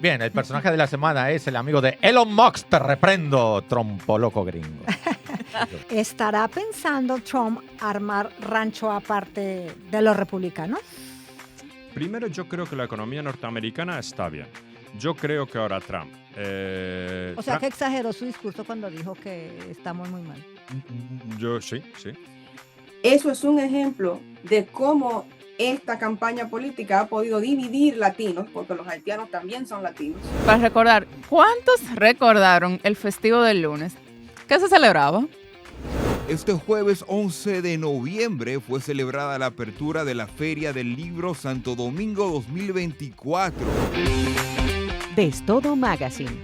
Bien, el personaje de la semana es el amigo de Elon Musk. Te reprendo, trompo loco gringo. ¿Estará pensando Trump armar rancho aparte de los republicanos? Primero, yo creo que la economía norteamericana está bien. Yo creo que ahora Trump. O sea, que exageró su discurso cuando dijo que estamos muy mal. Yo sí. Eso es un ejemplo de cómo esta campaña política ha podido dividir latinos, porque los haitianos también son latinos. Para recordar, ¿cuántos recordaron el festivo del lunes? ¿Qué se celebraba? Este jueves 11 de noviembre fue celebrada la apertura de la Feria del Libro Santo Domingo 2024. Destodo Magazine.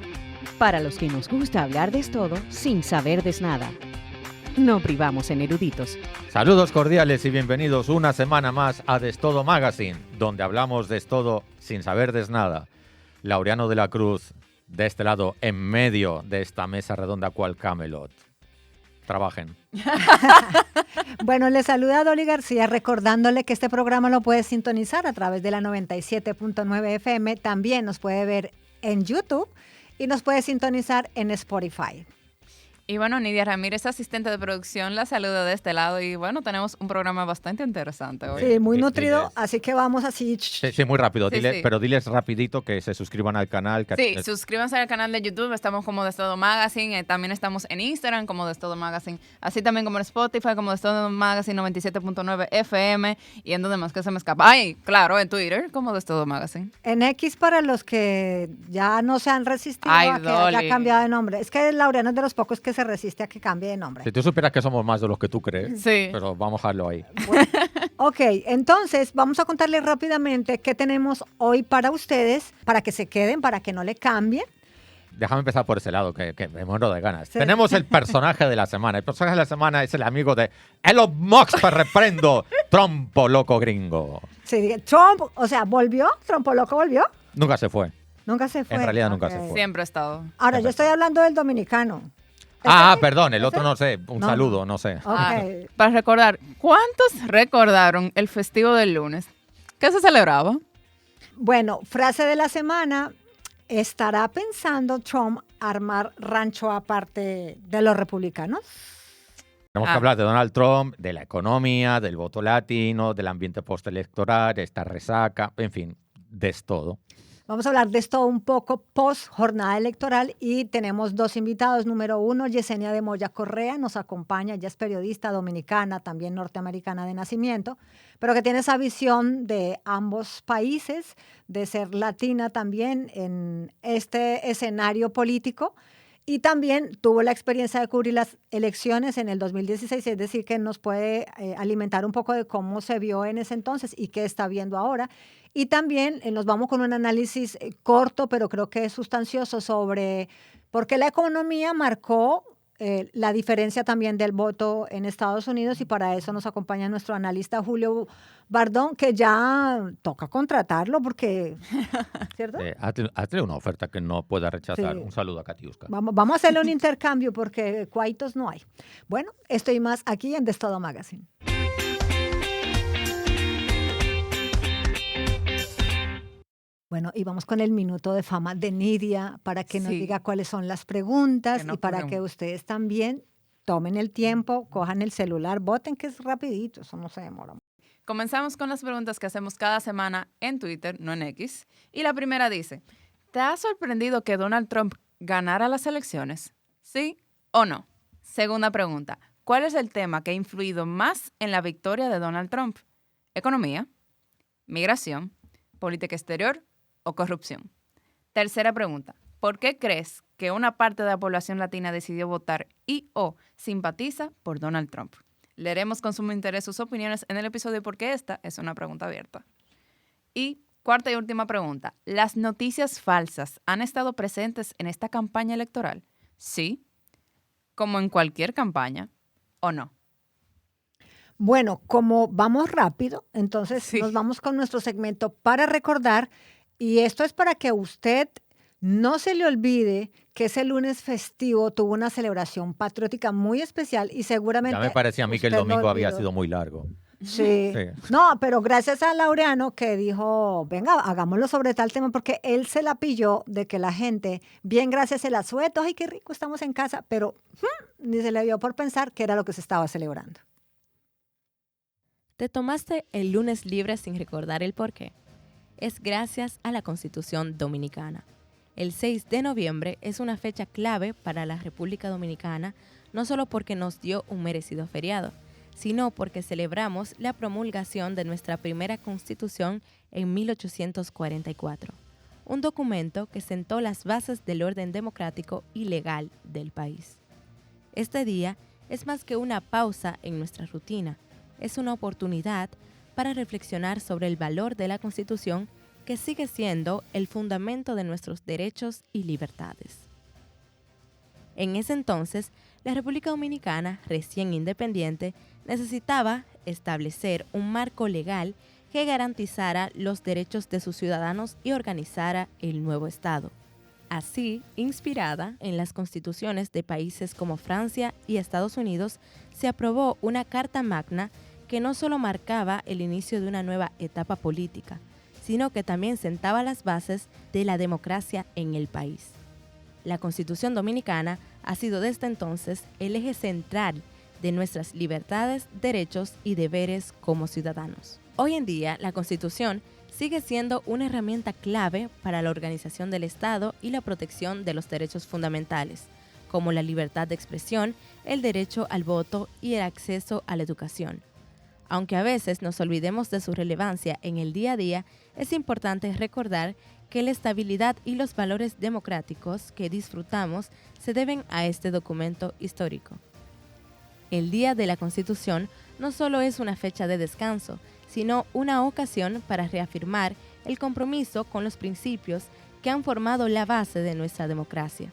Para los que nos gusta hablar de todo sin saber de nada. No privamos en eruditos. Saludos cordiales y bienvenidos una semana más a Destodo Magazine, donde hablamos de todo sin saber de nada. Laureano de la Cruz, de este lado, en medio de esta mesa redonda cual Camelot. Trabajen. Bueno, le saluda Dolly García recordándole que este programa lo puede sintonizar a través de la 97.9 FM. También nos puede ver en YouTube y nos puede sintonizar en Spotify. Y bueno, Nidia Ramírez, asistente de producción, la saluda de este lado. Y bueno, tenemos un programa bastante interesante hoy. Sí, muy nutrido, diles. así que vamos así. Sí, muy rápido. Sí, sí. Pero diles rapidito que se suscriban al canal. Sí, suscríbanse al canal de YouTube, estamos como Destodo Magazine, también estamos en Instagram como Destodo Magazine, así también como en Spotify como Destodo Magazine 97.9 FM y en donde más que se me escapa. Ay, claro, en Twitter como Destodo Magazine. En X para los que ya no se han resistido Ay, a que Dolly. haya cambiado de nombre. Es que Laureano es de los pocos que se resiste a que cambie de nombre. Si tú supieras que somos más de los que tú crees, Sí. pero vamos a dejarlo ahí. Ok, entonces vamos a contarles rápidamente qué tenemos hoy para ustedes, para que se queden, para que no le cambien. Déjame empezar por ese lado, que me muero de ganas. Sí. Tenemos el personaje de la semana. El personaje de la semana es el amigo de Elon Musk. Te reprendo, trompo loco gringo. Sí, Trump, o sea, ¿volvió? ¿Trompo loco volvió? Nunca se fue. Nunca se fue. En realidad nunca se Ok. fue. Siempre he estado. Ahora, yo estoy hablando del dominicano. Perdón, el otro no sé. Un No, saludo, no sé. Ok. Para recordar, ¿cuántos recordaron el festivo del lunes? ¿Qué se celebraba? Bueno, frase de la semana. ¿Estará pensando Trump armar rancho aparte de los republicanos? Tenemos que hablar de Donald Trump, de la economía, del voto latino, del ambiente postelectoral, de esta resaca, en fin, de todo. Vamos a hablar de esto un poco post jornada electoral y tenemos dos invitados. Número uno, Yesenia de Moya Correa, nos acompaña, ella es periodista dominicana, también norteamericana de nacimiento, pero que tiene esa visión de ambos países, de ser latina también en este escenario político. Y también tuvo la experiencia de cubrir las elecciones en el 2016, es decir, que nos puede alimentar un poco de cómo se vio en ese entonces y qué está viendo ahora. Y también nos vamos con un análisis corto, pero creo que es sustancioso sobre por qué la economía marcó la diferencia también del voto en Estados Unidos. Y para eso nos acompaña nuestro analista Julio Bardón, que ya toca contratarlo porque, ¿cierto? Hazle una oferta que no pueda rechazar. Sí. Un saludo a Katiuska. Vamos a hacerle un intercambio porque cuaitos no hay. Bueno, estoy más aquí en Destodo Magazine. Bueno, y vamos con el minuto de fama de Nidia para que nos Sí. diga cuáles son las preguntas Que no y para corremos. que ustedes también tomen el tiempo, cojan el celular, voten que es rapidito, eso no se demora. Comenzamos con las preguntas que hacemos cada semana en Twitter, no en X. Y la primera dice, ¿te ha sorprendido que Donald Trump ganara las elecciones? ¿Sí o no? Segunda pregunta, ¿cuál es el tema que ha influido más en la victoria de Donald Trump? ¿Economía, migración, política exterior o corrupción? Tercera pregunta, ¿por qué crees que una parte de la población latina decidió votar y o simpatiza por Donald Trump? Leeremos con sumo interés sus opiniones en el episodio porque esta es una pregunta abierta. Y cuarta y última pregunta, ¿las noticias falsas han estado presentes en esta campaña electoral? ¿Sí? ¿Como en cualquier campaña o no? Bueno, como vamos rápido, entonces Sí. nos vamos con nuestro segmento para recordar, y esto es para que usted no se le olvide que ese lunes festivo tuvo una celebración patriótica muy especial y seguramente... Ya me parecía a mí que el usted lo domingo había olvidó. sido muy largo. Sí. Sí. No, pero gracias a Laureano que dijo, venga, hagámoslo sobre tal tema, porque él se la pilló de que la gente, bien gracias, se la suelto, ay, qué rico, estamos en casa, pero ni se le dio por pensar que era lo que se estaba celebrando. ¿Te tomaste el lunes libre sin recordar el por qué? Es gracias a la Constitución Dominicana. El 6 de noviembre es una fecha clave para la República Dominicana, no solo porque nos dio un merecido feriado, sino porque celebramos la promulgación de nuestra primera Constitución en 1844, un documento que sentó las bases del orden democrático y legal del país. Este día es más que una pausa en nuestra rutina, es una oportunidad para reflexionar sobre el valor de la Constitución, que sigue siendo el fundamento de nuestros derechos y libertades. En ese entonces, la República Dominicana, recién independiente, necesitaba establecer un marco legal que garantizara los derechos de sus ciudadanos y organizara el nuevo Estado. Así, inspirada en las constituciones de países como Francia y Estados Unidos, se aprobó una Carta Magna que no solo marcaba el inicio de una nueva etapa política, sino que también sentaba las bases de la democracia en el país. La Constitución Dominicana ha sido desde entonces el eje central de nuestras libertades, derechos y deberes como ciudadanos. Hoy en día, la Constitución sigue siendo una herramienta clave para la organización del Estado y la protección de los derechos fundamentales, como la libertad de expresión, el derecho al voto y el acceso a la educación. Aunque a veces nos olvidemos de su relevancia en el día a día, es importante recordar que la estabilidad y los valores democráticos que disfrutamos se deben a este documento histórico. El Día de la Constitución no solo es una fecha de descanso, sino una ocasión para reafirmar el compromiso con los principios que han formado la base de nuestra democracia.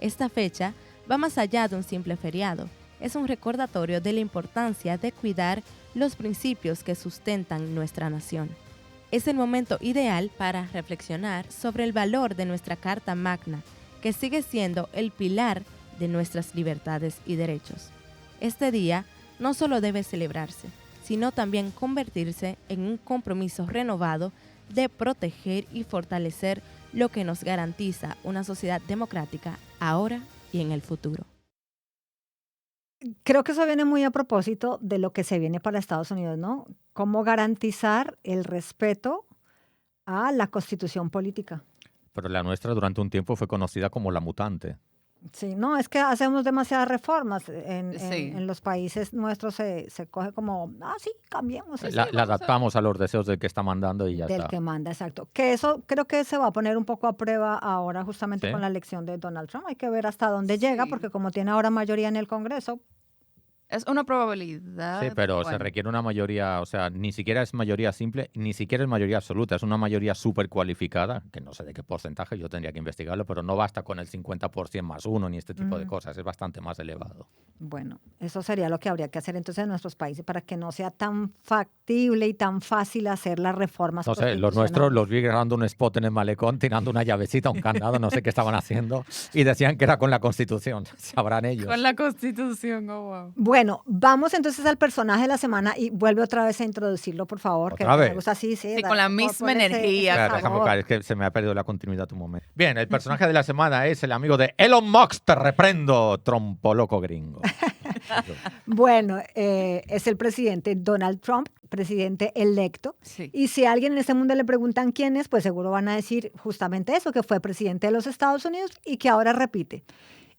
Esta fecha va más allá de un simple feriado. Es un recordatorio de la importancia de cuidar los principios que sustentan nuestra nación. Es el momento ideal para reflexionar sobre el valor de nuestra Carta Magna, que sigue siendo el pilar de nuestras libertades y derechos. Este día no solo debe celebrarse, sino también convertirse en un compromiso renovado de proteger y fortalecer lo que nos garantiza una sociedad democrática ahora y en el futuro. Creo que eso viene muy a propósito de lo que se viene para Estados Unidos, ¿no? Cómo garantizar el respeto a la constitución política. Pero la nuestra durante un tiempo fue conocida como la mutante. Sí, no, es que hacemos demasiadas reformas. Sí. En los países nuestros se coge como, sí, cambiemos. Sí, La vamos a- adaptamos a los deseos del que está mandando y ya del está. que manda, exacto. Que eso creo que se va a poner un poco a prueba ahora justamente Sí. con la elección de Donald Trump. Hay que ver hasta dónde llega, Sí. porque como tiene ahora mayoría en el Congreso, Es una probabilidad. Sí, pero se bueno, requiere una mayoría, o sea, ni siquiera es mayoría simple, ni siquiera es mayoría absoluta, es una mayoría súper cualificada, que no sé de qué porcentaje, yo tendría que investigarlo, pero no basta con el 50% más uno ni este tipo de cosas, es bastante más elevado. bueno, eso sería lo que habría que hacer entonces en nuestros países para que no sea tan factible y tan fácil hacer las reformas No sé, los nuestros constitucionales. los vi grabando un spot en el malecón, tirando una llavecita, un candado, no sé qué estaban haciendo, y decían que era con la Constitución, sabrán ellos. Con la Constitución, oh wow. Bueno, vamos entonces al personaje de la semana y vuelve otra vez a introducirlo, por favor. ¿Otra vez? Me gusta así, sí. Sí, con la misma energía. Espera, déjame buscar, es que se me ha perdido la continuidad un momento. Bien, el personaje de la semana es el amigo de Elon Musk, te reprendo, trompoloco gringo. Bueno, es el presidente Donald Trump, presidente electo. Sí. Y si a alguien en este mundo le preguntan quién es, pues seguro van a decir justamente eso, que fue presidente de los Estados Unidos y que ahora repite.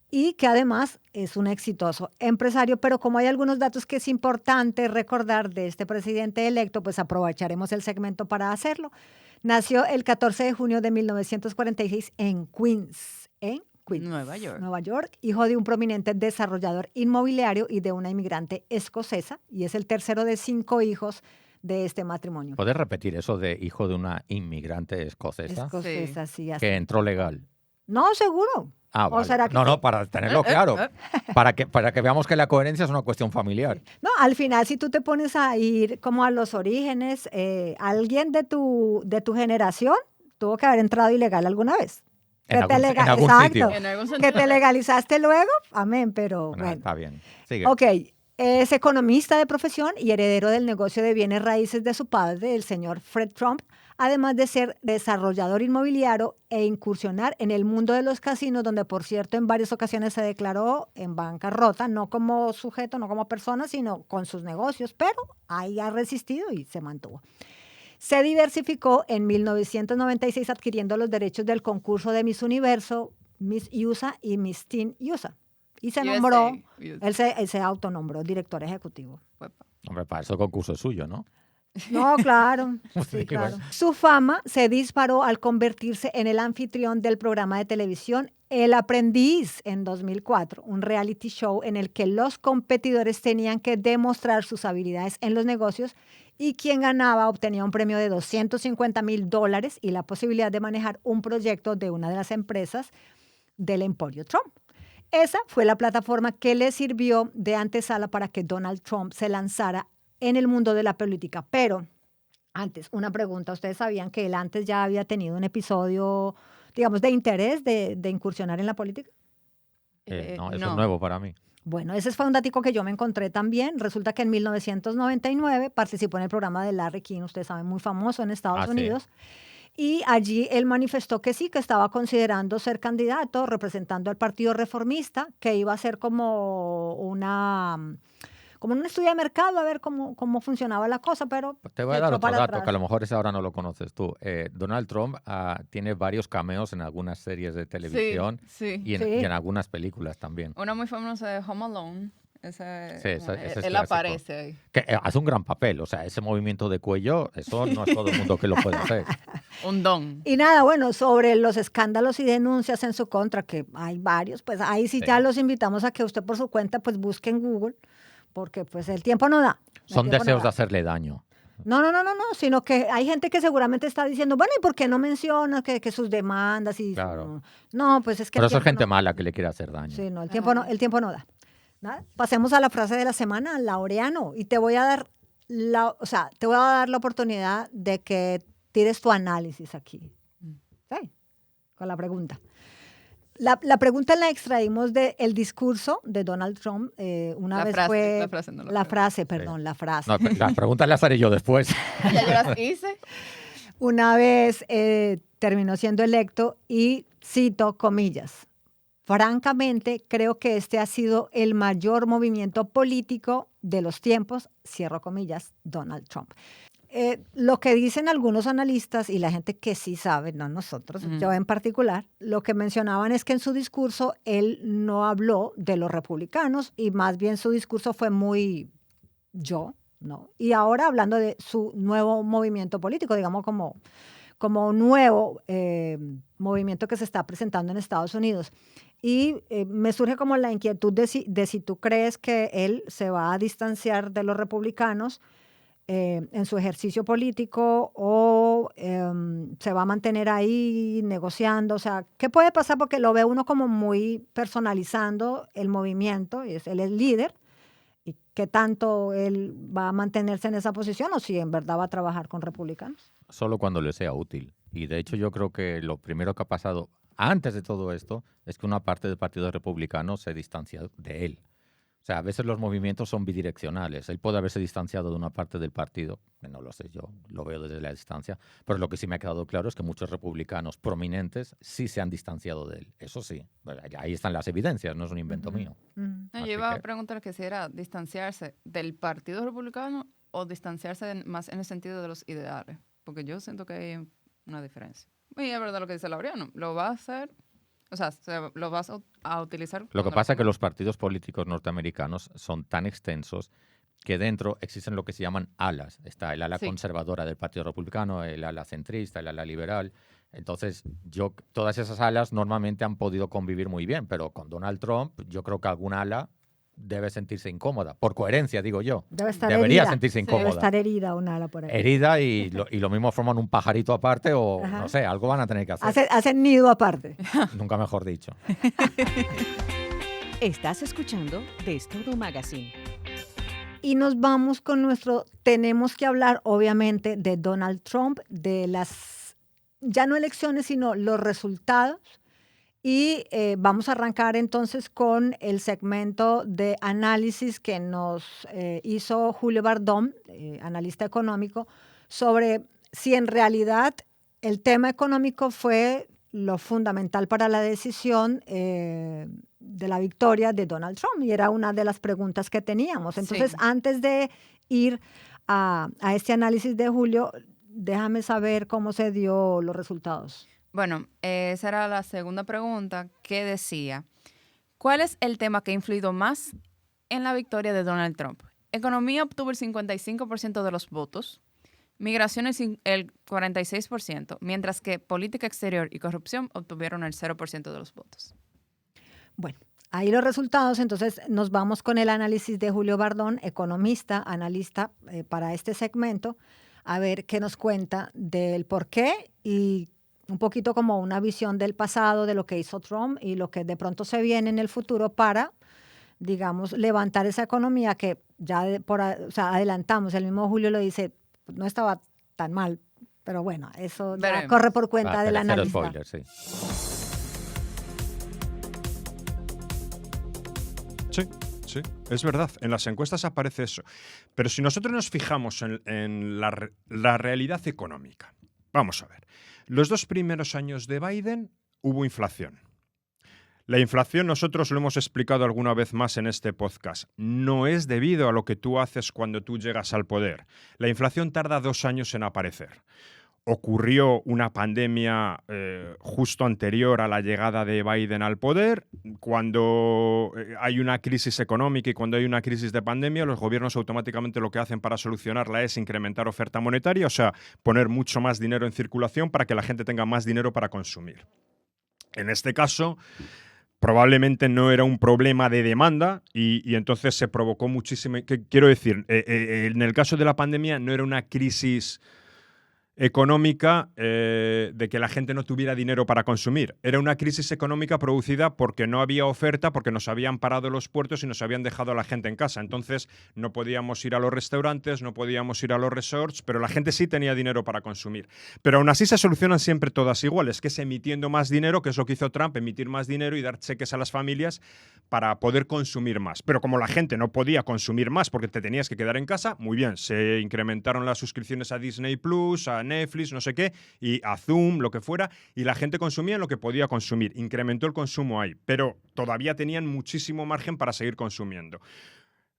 Y que además es un exitoso empresario, pero como hay algunos datos que es importante recordar de este presidente electo, pues aprovecharemos el segmento para hacerlo. Nació el 14 de junio de 1946 en Queens, Nueva York. Nueva York, hijo de un prominente desarrollador inmobiliario y de una inmigrante escocesa, y es el tercero de 5 hijos de este matrimonio. ¿Puedes repetir eso de hijo de una inmigrante escocesa Escocesa, sí, así. que entró legal? No, seguro. Ah, ¿O vale. será que No, sí? no, para tenerlo claro. Para que veamos que la coherencia es una cuestión familiar. No, al final, si tú te pones a ir como a los orígenes, alguien de tu generación tuvo que haber entrado ilegal alguna vez. En Que te algún- en algún Exacto. sitio. En algún Que sentido. te legalizaste luego, amén, pero Bueno, bueno. está bien. Sigue. Ok, Es economista de profesión y heredero del negocio de bienes raíces de su padre, el señor Fred Trump, además de ser desarrollador inmobiliario e incursionar en el mundo de los casinos, donde, por cierto, en varias ocasiones se declaró en bancarrota, no como sujeto, no como persona, sino con sus negocios, pero ahí ha resistido y se mantuvo. Se diversificó en 1996 adquiriendo los derechos del concurso de Miss Universo, Miss USA y Miss Teen USA. Y se nombró, él se autonombró director ejecutivo. Hombre, para eso el concurso es suyo, ¿no? No, claro, sí, claro. Su fama se disparó al convertirse en el anfitrión del programa de televisión El Aprendiz en 2004, un reality show en el que los competidores tenían que demostrar sus habilidades en los negocios y quien ganaba obtenía un premio de $250,000 y la posibilidad de manejar un proyecto de una de las empresas del Emporio Trump. Esa fue la plataforma que le sirvió de antesala para que Donald Trump se lanzara en el mundo de la política. Pero antes, una pregunta. ¿Ustedes sabían que él antes ya había tenido un episodio, digamos, de interés de incursionar en la política? No, eso es nuevo para mí. Bueno, ese fue un datico que yo me encontré también. Resulta que en 1999 participó en el programa de Larry King, ustedes saben, muy famoso en Estados Unidos. Sí. Y allí él manifestó que sí, que estaba considerando ser candidato, representando al Partido Reformista, que iba a ser como un estudio de mercado, a ver cómo funcionaba la cosa, pero... Pues te voy a dar otro dato, que a lo mejor ese ahora no lo conoces tú. Donald Trump tiene varios cameos en algunas series de televisión y en algunas películas también. Una muy famosa de Home Alone. Ese él es aparece ahí. Que hace un gran papel, o sea, ese movimiento de cuello, eso no es todo el mundo que lo puede hacer. Un don. Y nada, bueno, sobre los escándalos y denuncias en su contra, que hay varios, pues ahí sí ya los invitamos a que usted por su cuenta pues busque en Google, porque pues el tiempo no da. Son deseos de hacerle daño. No, sino que hay gente que seguramente está diciendo, bueno, ¿y por qué no menciona que sus demandas? Y claro. No, pues es que... Pero eso es gente mala que le quiere hacer daño. Sí, no, el tiempo no da. Nada. Pasemos a la frase de la semana, Laureano, y te voy a dar la oportunidad de que tires tu análisis aquí. ¿Sí? Con la pregunta. La pregunta la extraímos del discurso de Donald Trump. La frase. La pregunta las haré yo después. Ya yo las hice. Una vez terminó siendo electo y cito comillas. Francamente, creo que este ha sido el mayor movimiento político de los tiempos, cierro comillas, Donald Trump. Lo que dicen algunos analistas y la gente que sí sabe, no nosotros, yo en particular, lo que mencionaban es que en su discurso él no habló de los republicanos y más bien su discurso fue muy yo, ¿no? Y ahora hablando de su nuevo movimiento político, digamos como un nuevo movimiento que se está presentando en Estados Unidos. Y me surge como la inquietud de si tú crees que él se va a distanciar de los republicanos en su ejercicio político o se va a mantener ahí negociando. O sea, ¿qué puede pasar? Porque lo ve uno como muy personalizando el movimiento, y él es líder, y qué tanto él va a mantenerse en esa posición o si en verdad va a trabajar con republicanos. Solo cuando le sea útil. Y de hecho yo creo que lo primero que ha pasado antes de todo esto es que una parte del Partido Republicano se distancia de él. O sea, a veces los movimientos son bidireccionales. Él puede haberse distanciado de una parte del partido, no lo sé, yo lo veo desde la distancia, pero lo que sí me ha quedado claro es que muchos republicanos prominentes sí se han distanciado de él. Eso sí, ahí están las evidencias, no es un invento mío. Yo iba a preguntar que si era distanciarse del Partido Republicano o distanciarse más en el sentido de los ideales, porque yo siento que hay una diferencia. Y es verdad lo que dice Laureano, lo va a hacer... O sea, ¿lo vas a utilizar? Lo que pasa es que los partidos políticos norteamericanos son tan extensos que dentro existen lo que se llaman alas. Está el ala conservadora del Partido Republicano, el ala centrista, el ala liberal. Entonces, todas esas alas normalmente han podido convivir muy bien, pero con Donald Trump yo creo que alguna ala debe sentirse incómoda. Por coherencia, digo yo. Debería sentirse incómoda. Debe estar herida una ala por ahí. Herida y lo mismo forman un pajarito aparte o, no sé, algo van a tener que hacer. Hacen nido aparte. Nunca mejor dicho. Estás escuchando De Todo Magazine. Y nos vamos con tenemos que hablar, obviamente, de Donald Trump, de las, ya no elecciones, sino los resultados Y vamos a arrancar entonces con el segmento de análisis que nos hizo Julio Bardón, analista económico, sobre si en realidad el tema económico fue lo fundamental para la decisión de la victoria de Donald Trump. Y era una de las preguntas que teníamos. Entonces, Sí. antes de ir a este análisis de Julio, déjame saber cómo se dio los resultados. Bueno, esa era la segunda pregunta que decía, ¿cuál es el tema que ha influido más en la victoria de Donald Trump? Economía obtuvo el 55% de los votos, migración el 46%, mientras que política exterior y corrupción obtuvieron el 0% de los votos. Bueno, ahí los resultados. Entonces nos vamos con el análisis de Julio Bardón, economista, analista para este segmento, a ver qué nos cuenta del por qué y un poquito como una visión del pasado, de lo que hizo Trump y lo que de pronto se viene en el futuro para, digamos, levantar esa economía que ya adelantamos. El mismo Julio lo dice, no estaba tan mal, pero bueno, eso ya Veremos. corre por cuenta Va, del pero cero analista. spoilers, sí. Sí, es verdad. En las encuestas aparece eso. Pero si nosotros nos fijamos en la realidad económica, vamos a ver. Los 2 primeros años de Biden hubo inflación. La inflación, nosotros lo hemos explicado alguna vez más en este podcast, no es debido a lo que tú haces cuando tú llegas al poder. La inflación tarda 2 años en aparecer. Ocurrió una pandemia justo anterior a la llegada de Biden al poder. Cuando hay una crisis económica y cuando hay una crisis de pandemia, los gobiernos automáticamente lo que hacen para solucionarla es incrementar oferta monetaria, o sea, poner mucho más dinero en circulación para que la gente tenga más dinero para consumir. En este caso, probablemente no era un problema de demanda y entonces se provocó muchísimo. Quiero decir, en el caso de la pandemia no era una crisis económica de que la gente no tuviera dinero para consumir. Era una crisis económica producida porque no había oferta, porque nos habían parado los puertos y nos habían dejado a la gente en casa. Entonces no podíamos ir a los restaurantes, no podíamos ir a los resorts, pero la gente sí tenía dinero para consumir. Pero aún así se solucionan siempre todas iguales, que es emitiendo más dinero, que es lo que hizo Trump, emitir más dinero y dar cheques a las familias para poder consumir más. Pero como la gente no podía consumir más porque te tenías que quedar en casa, muy bien, se incrementaron las suscripciones a Disney Plus, a Netflix, no sé qué, y a Zoom, lo que fuera, y la gente consumía lo que podía consumir. Incrementó el consumo ahí, pero todavía tenían muchísimo margen para seguir consumiendo.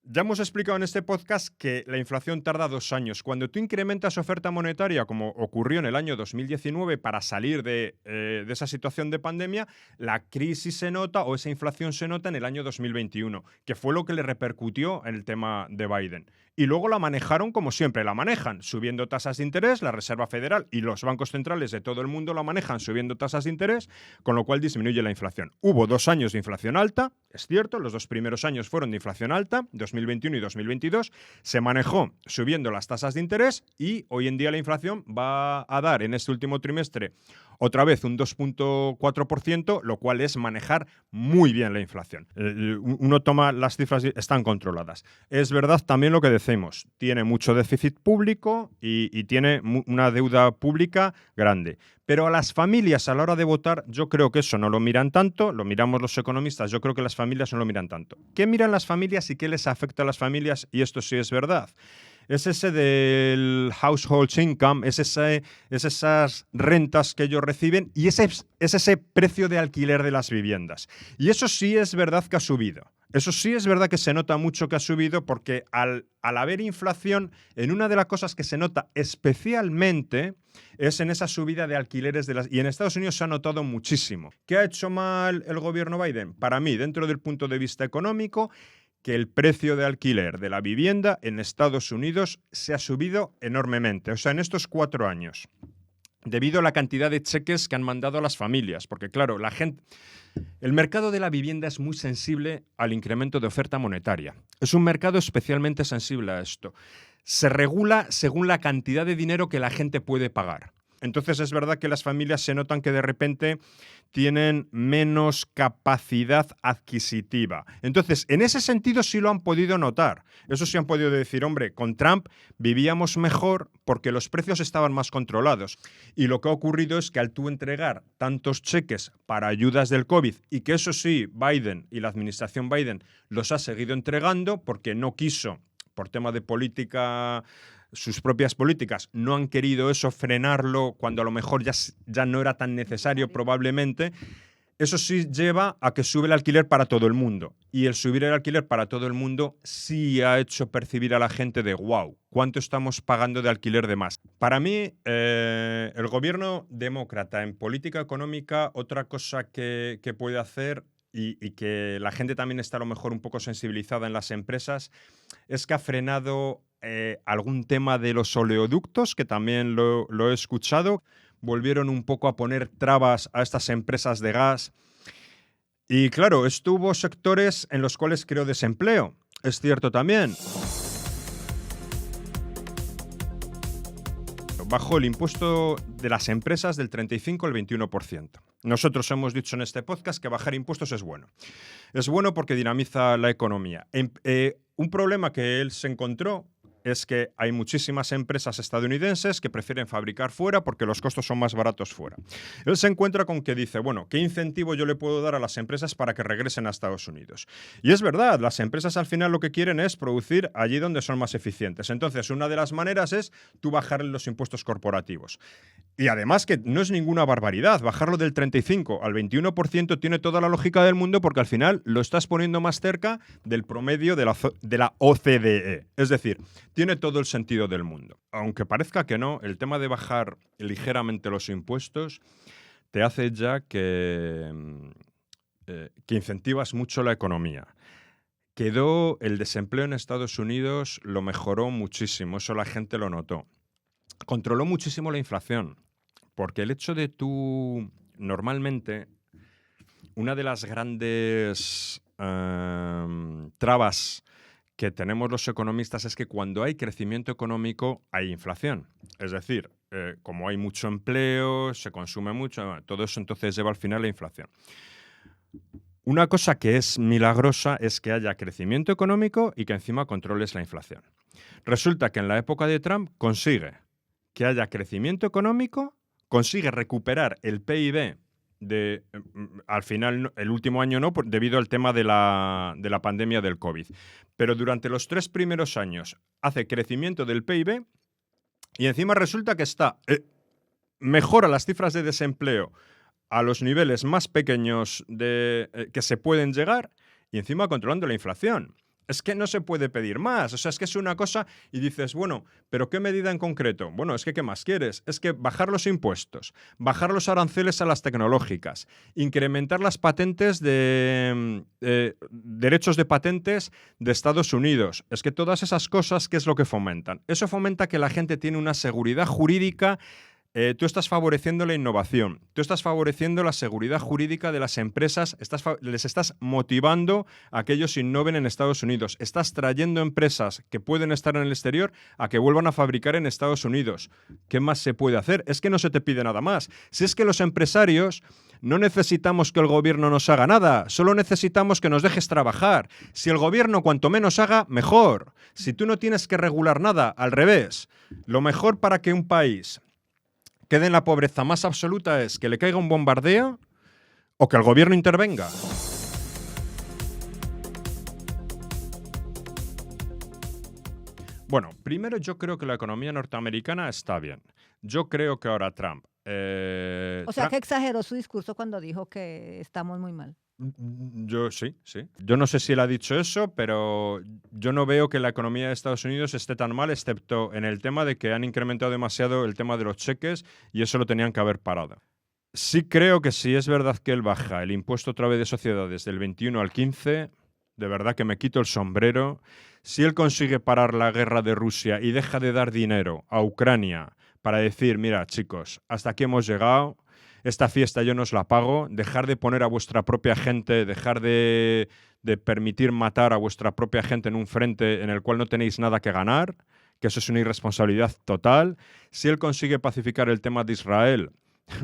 Ya hemos explicado en este podcast que la inflación tarda 2 años. Cuando tú incrementas oferta monetaria, como ocurrió en el año 2019 para salir de esa situación de pandemia, la crisis se nota o esa inflación se nota en el año 2021, que fue lo que le repercutió en el tema de Biden. Y luego la manejaron como siempre la manejan, subiendo tasas de interés. La Reserva Federal y los bancos centrales de todo el mundo la manejan subiendo tasas de interés, con lo cual disminuye la inflación. Hubo 2 años de inflación alta, es cierto, los 2 primeros años fueron de inflación alta, 2021 y 2022, se manejó subiendo las tasas de interés y hoy en día la inflación va a dar en este último trimestre otra vez un 2.4%, lo cual es manejar muy bien la inflación. Uno toma las cifras y están controladas. Es verdad también lo que decimos, tiene mucho déficit público y tiene una deuda pública grande. Pero a las familias a la hora de votar yo creo que eso no lo miran tanto, lo miramos los economistas, yo creo que las familias no lo miran tanto. ¿Qué miran las familias y qué les afecta a las familias? Y esto sí es verdad. Es ese del household income, es esas rentas que ellos reciben y es ese precio de alquiler de las viviendas. Y eso sí es verdad que ha subido. Eso sí es verdad que se nota mucho que ha subido porque al haber inflación, en una de las cosas que se nota especialmente es en esa subida de alquileres y en Estados Unidos se ha notado muchísimo. ¿Qué ha hecho mal el gobierno Biden? Para mí, dentro del punto de vista económico, que el precio de alquiler de la vivienda en Estados Unidos se ha subido enormemente. O sea, en estos 4 años, debido a la cantidad de cheques que han mandado a las familias. Porque, claro, el mercado de la vivienda es muy sensible al incremento de oferta monetaria. Es un mercado especialmente sensible a esto. Se regula según la cantidad de dinero que la gente puede pagar. entonces es verdad que las familias se notan que de repente tienen menos capacidad adquisitiva. Entonces, en ese sentido sí lo han podido notar. Eso sí han podido decir, hombre, con Trump vivíamos mejor porque los precios estaban más controlados. Y lo que ha ocurrido es que al tú entregar tantos cheques para ayudas del COVID, y que eso sí, Biden y la administración Biden los ha seguido entregando porque no quiso, por tema de política, sus propias políticas, no han querido eso, frenarlo, cuando a lo mejor ya no era tan necesario probablemente. Eso sí lleva a que sube el alquiler para todo el mundo. Y el subir el alquiler para todo el mundo sí ha hecho percibir a la gente de wow, ¿cuánto estamos pagando de alquiler de más? Para mí, el gobierno demócrata en política económica, otra cosa que puede hacer y que la gente también está a lo mejor un poco sensibilizada en las empresas, es que ha frenado algún tema de los oleoductos, que también lo he escuchado. Volvieron un poco a poner trabas a estas empresas de gas. Y claro, hubo sectores en los cuales creó desempleo. Es cierto también. Bajó el impuesto de las empresas del 35 al 21%. Nosotros hemos dicho en este podcast que bajar impuestos es bueno. Es bueno porque dinamiza la economía. Un problema que él se encontró es que hay muchísimas empresas estadounidenses que prefieren fabricar fuera porque los costos son más baratos fuera. Él se encuentra con que dice, bueno, ¿qué incentivo yo le puedo dar a las empresas para que regresen a Estados Unidos? Y es verdad, las empresas al final lo que quieren es producir allí donde son más eficientes. Entonces, una de las maneras es tú bajarle los impuestos corporativos. Y además que no es ninguna barbaridad, bajarlo del 35 al 21% tiene toda la lógica del mundo porque al final lo estás poniendo más cerca del promedio de la OCDE. Es decir, tiene todo el sentido del mundo. Aunque parezca que no, el tema de bajar ligeramente los impuestos te hace ya que incentivas mucho la economía. Quedó el desempleo en Estados Unidos, lo mejoró muchísimo, eso la gente lo notó. Controló muchísimo la inflación, porque el hecho de tú, normalmente, una de las grandes trabas que tenemos los economistas es que cuando hay crecimiento económico hay inflación. Es decir, como hay mucho empleo, se consume mucho, todo eso entonces lleva al final la inflación. Una cosa que es milagrosa es que haya crecimiento económico y que encima controles la inflación. Resulta que en la época de Trump consigue que haya crecimiento económico, consigue recuperar el PIB al final, el último año no, debido al tema de la pandemia del COVID. Pero durante los 3 primeros años hace crecimiento del PIB y encima resulta que mejora las cifras de desempleo a los niveles más pequeños que se pueden llegar y encima controlando la inflación. Es que no se puede pedir más. O sea, es que es una cosa y dices, bueno, ¿pero qué medida en concreto? Bueno, es que ¿qué más quieres? Es que bajar los impuestos, bajar los aranceles a las tecnológicas, incrementar las patentes derechos de patentes de Estados Unidos. Es que todas esas cosas, ¿qué es lo que fomentan? Eso fomenta que la gente tiene una seguridad jurídica. Tú estás favoreciendo la innovación, tú estás favoreciendo la seguridad jurídica de las empresas, les estás motivando a que ellos innoven en Estados Unidos, estás trayendo empresas que pueden estar en el exterior a que vuelvan a fabricar en Estados Unidos. ¿Qué más se puede hacer? Es que no se te pide nada más. Si es que los empresarios no necesitamos que el gobierno nos haga nada, solo necesitamos que nos dejes trabajar. Si el gobierno cuanto menos haga, mejor. Si tú no tienes que regular nada, al revés. Lo mejor para que un país quede en la pobreza más absoluta es que le caiga un bombardeo o que el gobierno intervenga. Bueno, primero yo creo que la economía norteamericana está bien. Yo creo que ahora Trump... o sea, que exageró su discurso cuando dijo que estamos muy mal. Yo sí. Yo no sé si él ha dicho eso, pero yo no veo que la economía de Estados Unidos esté tan mal, excepto en el tema de que han incrementado demasiado el tema de los cheques y eso lo tenían que haber parado. Sí creo que si es verdad que él baja el impuesto otra vez de sociedades del 21 al 15, de verdad que me quito el sombrero. Si él consigue parar la guerra de Rusia y deja de dar dinero a Ucrania para decir, mira chicos, hasta aquí hemos llegado, esta fiesta yo no os la pago, dejar de poner a vuestra propia gente, dejar de permitir matar a vuestra propia gente en un frente en el cual no tenéis nada que ganar, que eso es una irresponsabilidad total. Si él consigue pacificar el tema de Israel,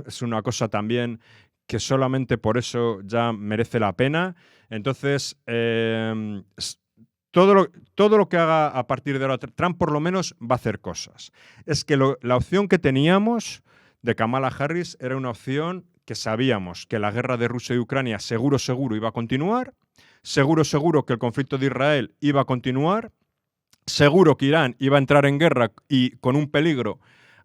es una cosa también que solamente por eso ya merece la pena. Entonces, todo lo que haga a partir de ahora Trump por lo menos va a hacer cosas. Es que la opción que teníamos de Kamala Harris era una opción que sabíamos que la guerra de Rusia y Ucrania seguro iba a continuar, seguro que el conflicto de Israel iba a continuar, seguro que Irán iba a entrar en guerra y con un peligro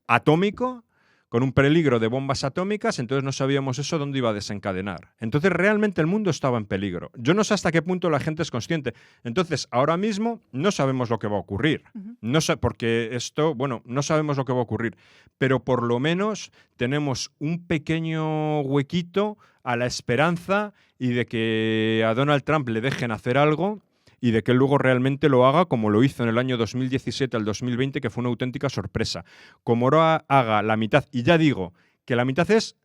atómico, con un peligro de bombas atómicas, entonces no sabíamos eso dónde iba a desencadenar. Entonces realmente el mundo estaba en peligro. Yo no sé hasta qué punto la gente es consciente. Entonces ahora mismo no sabemos lo que va a ocurrir. No sé, porque esto, bueno, no sabemos lo que va a ocurrir, pero por lo menos tenemos un pequeño huequito a la esperanza y de que a Donald Trump le dejen hacer algo y de que él luego realmente lo haga como lo hizo en el año 2017 al 2020, que fue una auténtica sorpresa. Como ahora haga la mitad, y ya digo que la mitad es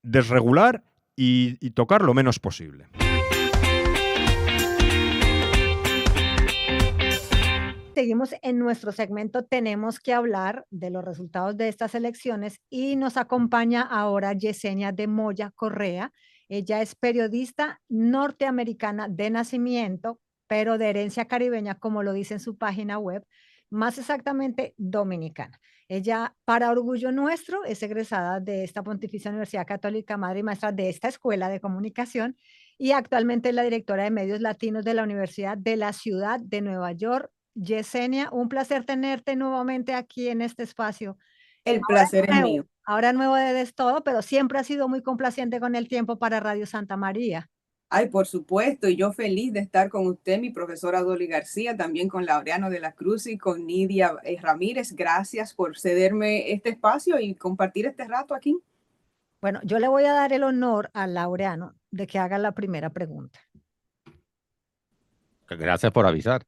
desregular y tocar lo menos posible. Seguimos en nuestro segmento, tenemos que hablar de los resultados de estas elecciones y nos acompaña ahora Yesenia de Moya Correa. Ella es periodista norteamericana de nacimiento, pero de herencia caribeña, como lo dice en su página web, más exactamente dominicana. Ella, para orgullo nuestro, es egresada de esta Pontificia Universidad Católica, madre y maestra de esta escuela de comunicación y actualmente es la directora de medios latinos de la Universidad de la Ciudad de Nueva York. Yesenia, un placer tenerte nuevamente aquí en este espacio. El placer es mío. Ahora nuevo de todo, pero siempre ha sido muy complaciente con el tiempo para Radio Santa María. Ay, por supuesto, y yo feliz de estar con usted, mi profesora Dolly García, también con Laureano de la Cruz y con Nidia Ramírez. Gracias por cederme este espacio y compartir este rato aquí. Bueno, yo le voy a dar el honor a Laureano de que haga la primera pregunta. Gracias por avisar.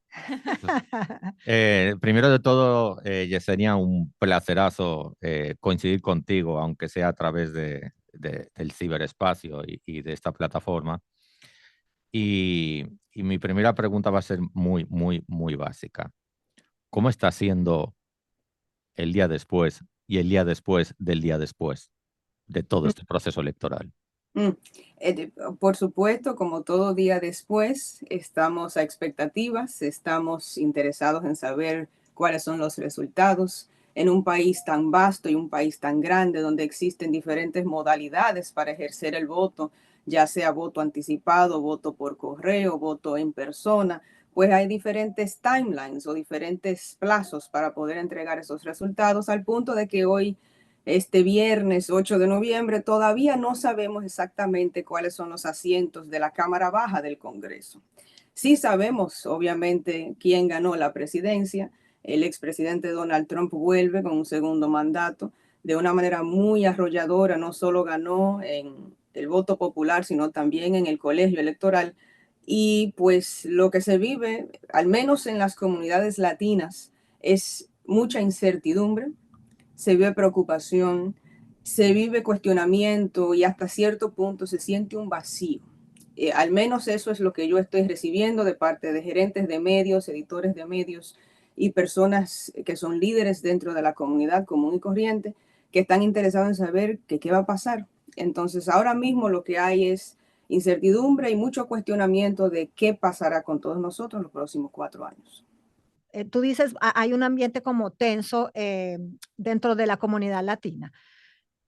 Primero de todo, Yesenia, un placerazo coincidir contigo, aunque sea a través del ciberespacio y de esta plataforma. Y mi primera pregunta va a ser muy básica. ¿Cómo está siendo el día después y el día después del día después de todo este proceso electoral? Por supuesto, como todo día después, estamos a expectativas, estamos interesados en saber cuáles son los resultados en un país tan vasto y un país tan grande donde existen diferentes modalidades para ejercer el voto, ya sea voto anticipado, voto por correo, voto en persona, pues hay diferentes timelines o diferentes plazos para poder entregar esos resultados, al punto de que hoy, este viernes 8 de noviembre, todavía no sabemos exactamente cuáles son los asientos de la Cámara Baja del Congreso. Sí sabemos, obviamente, quién ganó la presidencia. El expresidente Donald Trump vuelve con un segundo mandato de una manera muy arrolladora. No solo ganó en el voto popular, sino también en el colegio electoral. Y pues lo que se vive, al menos en las comunidades latinas, es mucha incertidumbre. Se vive preocupación, se vive cuestionamiento y hasta cierto punto se siente un vacío. Al menos eso es lo que yo estoy recibiendo de parte de gerentes de medios, editores de medios y personas que son líderes dentro de la comunidad común y corriente que están interesados en saber qué va a pasar. Entonces ahora mismo lo que hay es incertidumbre y mucho cuestionamiento de qué pasará con todos nosotros en los próximos 4 años. Tú dices, hay un ambiente como tenso dentro de la comunidad latina.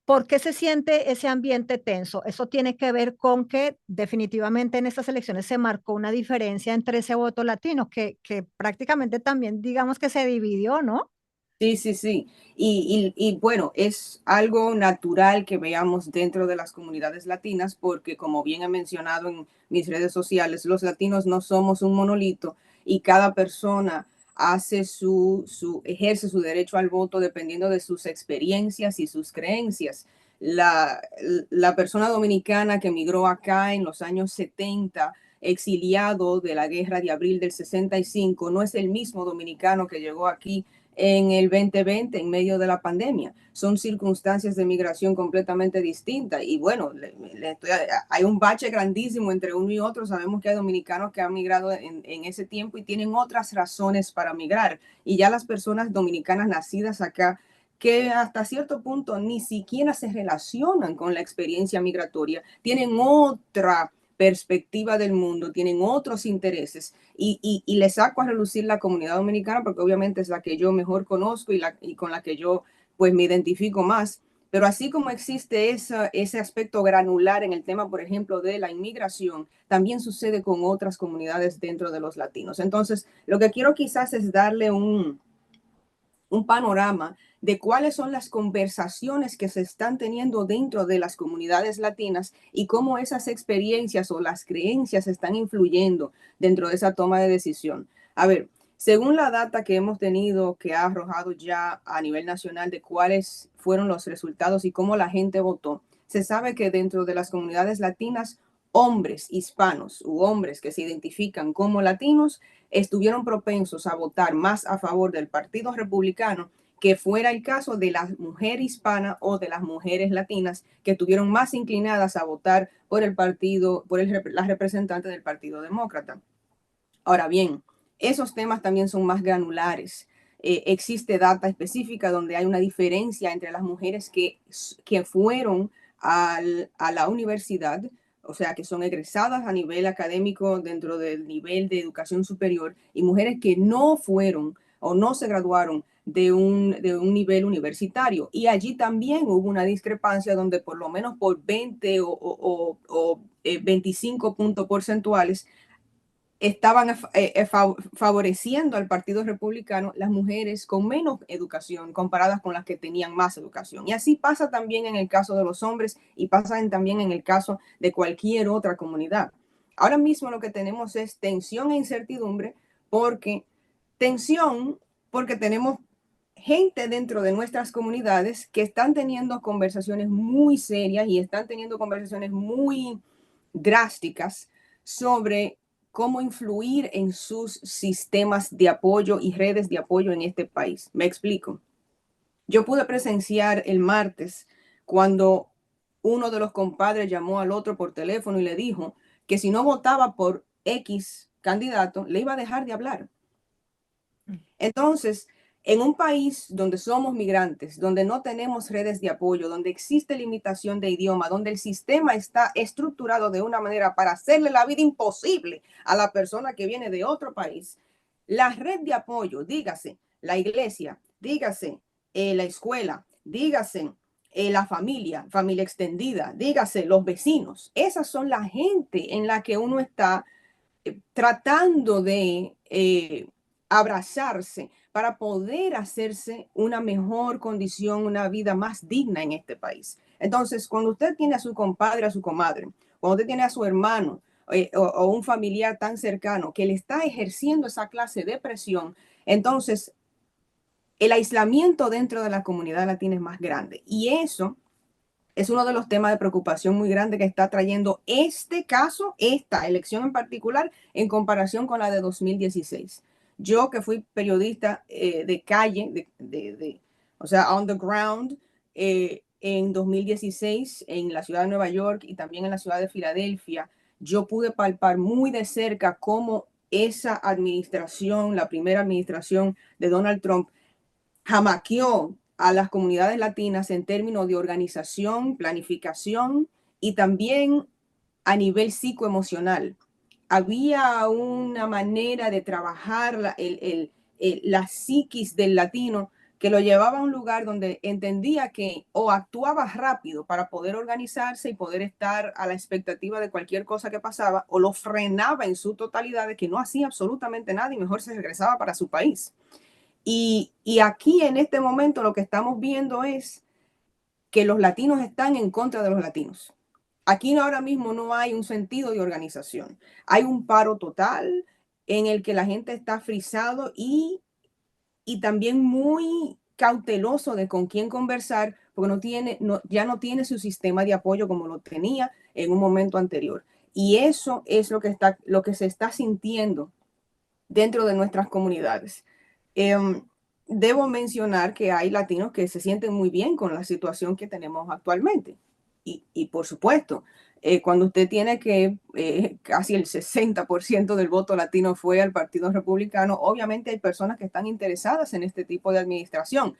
¿Por qué se siente ese ambiente tenso? Eso tiene que ver con que definitivamente en estas elecciones se marcó una diferencia entre ese voto latino, que prácticamente también digamos que se dividió, ¿no? Sí. Y bueno, es algo natural que veamos dentro de las comunidades latinas, porque como bien he mencionado en mis redes sociales, los latinos no somos un monolito y cada persona ejerce su derecho al voto dependiendo de sus experiencias y sus creencias. La persona dominicana que emigró acá en los años 70, exiliado de la guerra de abril del 65, no es el mismo dominicano que llegó aquí en el 2020 en medio de la pandemia. Son circunstancias de migración completamente distintas y bueno, hay un bache grandísimo entre uno y otro. Sabemos que hay dominicanos que han migrado en ese tiempo y tienen otras razones para migrar, y ya las personas dominicanas nacidas acá que hasta cierto punto ni siquiera se relacionan con la experiencia migratoria, tienen otra perspectiva del mundo, tienen otros intereses y le saco a relucir la comunidad dominicana porque obviamente es la que yo mejor conozco y con la que yo pues me identifico más. Pero así como existe ese aspecto granular en el tema, por ejemplo, de la inmigración, también sucede con otras comunidades dentro de los latinos. Entonces, lo que quiero quizás es darle un panorama de cuáles son las conversaciones que se están teniendo dentro de las comunidades latinas y cómo esas experiencias o las creencias están influyendo dentro de esa toma de decisión. A ver, según la data que hemos tenido, que ha arrojado ya a nivel nacional de cuáles fueron los resultados y cómo la gente votó, se sabe que dentro de las comunidades latinas, hombres hispanos u hombres que se identifican como latinos estuvieron propensos a votar más a favor del Partido Republicano que fuera el caso de la mujer hispana o de las mujeres latinas, que estuvieron más inclinadas a votar por el partido, la representante del Partido Demócrata. Ahora bien, esos temas también son más granulares. Existe data específica donde hay una diferencia entre las mujeres que fueron a la universidad, o sea, que son egresadas a nivel académico dentro del nivel de educación superior, y mujeres que no fueron o no se graduaron de un nivel universitario. Y allí también hubo una discrepancia donde por lo menos por 20 o 25 puntos porcentuales estaban favoreciendo al Partido Republicano las mujeres con menos educación comparadas con las que tenían más educación. Y así pasa también en el caso de los hombres y pasa también en el caso de cualquier otra comunidad. Ahora mismo lo que tenemos es tensión e incertidumbre porque tenemos gente dentro de nuestras comunidades que están teniendo conversaciones muy serias y están teniendo conversaciones muy drásticas sobre cómo influir en sus sistemas de apoyo y redes de apoyo en este país. Me explico. Yo pude presenciar el martes cuando uno de los compadres llamó al otro por teléfono y le dijo que si no votaba por X candidato, le iba a dejar de hablar. Entonces, en un país donde somos migrantes, donde no tenemos redes de apoyo, donde existe limitación de idioma, donde el sistema está estructurado de una manera para hacerle la vida imposible a la persona que viene de otro país, la red de apoyo, dígase la iglesia, dígase la escuela, dígase la familia extendida, dígase los vecinos, esas son la gente en la que uno está tratando de abrazarse para poder hacerse una mejor condición, una vida más digna en este país. Entonces, cuando usted tiene a su compadre, a su comadre, cuando usted tiene a su hermano o un familiar tan cercano que le está ejerciendo esa clase de presión, entonces el aislamiento dentro de la comunidad latina es más grande. Y eso es uno de los temas de preocupación muy grande que está trayendo este caso, esta elección en particular, en comparación con la de 2016. Yo que fui periodista de calle, o sea, on the ground, en 2016 en la ciudad de Nueva York y también en la ciudad de Filadelfia, yo pude palpar muy de cerca cómo esa administración, la primera administración de Donald Trump, jamaqueó a las comunidades latinas en términos de organización, planificación y también a nivel psicoemocional. Había una manera de trabajar la psiquis del latino que lo llevaba a un lugar donde entendía que o actuaba rápido para poder organizarse y poder estar a la expectativa de cualquier cosa que pasaba, o lo frenaba en su totalidad de que no hacía absolutamente nada y mejor se regresaba para su país. Y aquí en este momento lo que estamos viendo es que los latinos están en contra de los latinos. Aquí ahora mismo no hay un sentido de organización. Hay un paro total en el que la gente está frisado y también muy cauteloso de con quién conversar, porque ya no tiene su sistema de apoyo como lo tenía en un momento anterior. Y eso es lo que se está sintiendo dentro de nuestras comunidades. debo mencionar que hay latinos que se sienten muy bien con la situación que tenemos actualmente. Y por supuesto, cuando usted tiene que casi el 60% del voto latino fue al Partido Republicano, obviamente hay personas que están interesadas en este tipo de administración.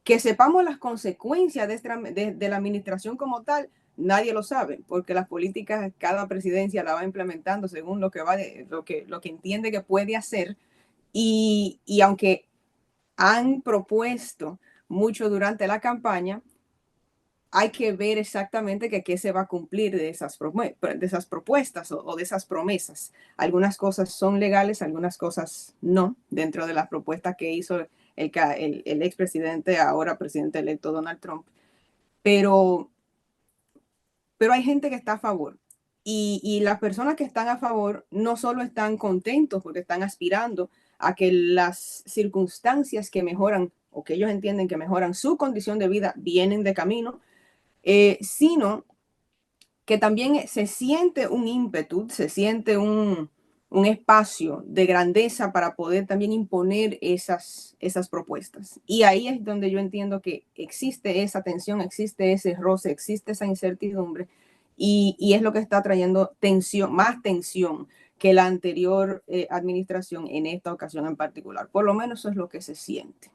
Que sepamos las consecuencias de la administración como tal, nadie lo sabe, porque las políticas, cada presidencia la va implementando según lo que entiende que puede hacer. Y aunque han propuesto mucho durante la campaña, hay que ver exactamente qué se va a cumplir de esas propuestas o de esas promesas. Algunas cosas son legales, algunas cosas no, dentro de las propuestas que hizo el expresidente, ahora presidente electo Donald Trump. Pero hay gente que está a favor. Y las personas que están a favor no solo están contentos porque están aspirando a que las circunstancias que mejoran o que ellos entienden que mejoran su condición de vida vienen de camino, sino que también se siente un ímpetu, se siente un espacio de grandeza para poder también imponer esas propuestas. Y ahí es donde yo entiendo que existe esa tensión, existe ese roce, existe esa incertidumbre, y es lo que está trayendo tensión, más tensión que la anterior administración en esta ocasión en particular. Por lo menos eso es lo que se siente.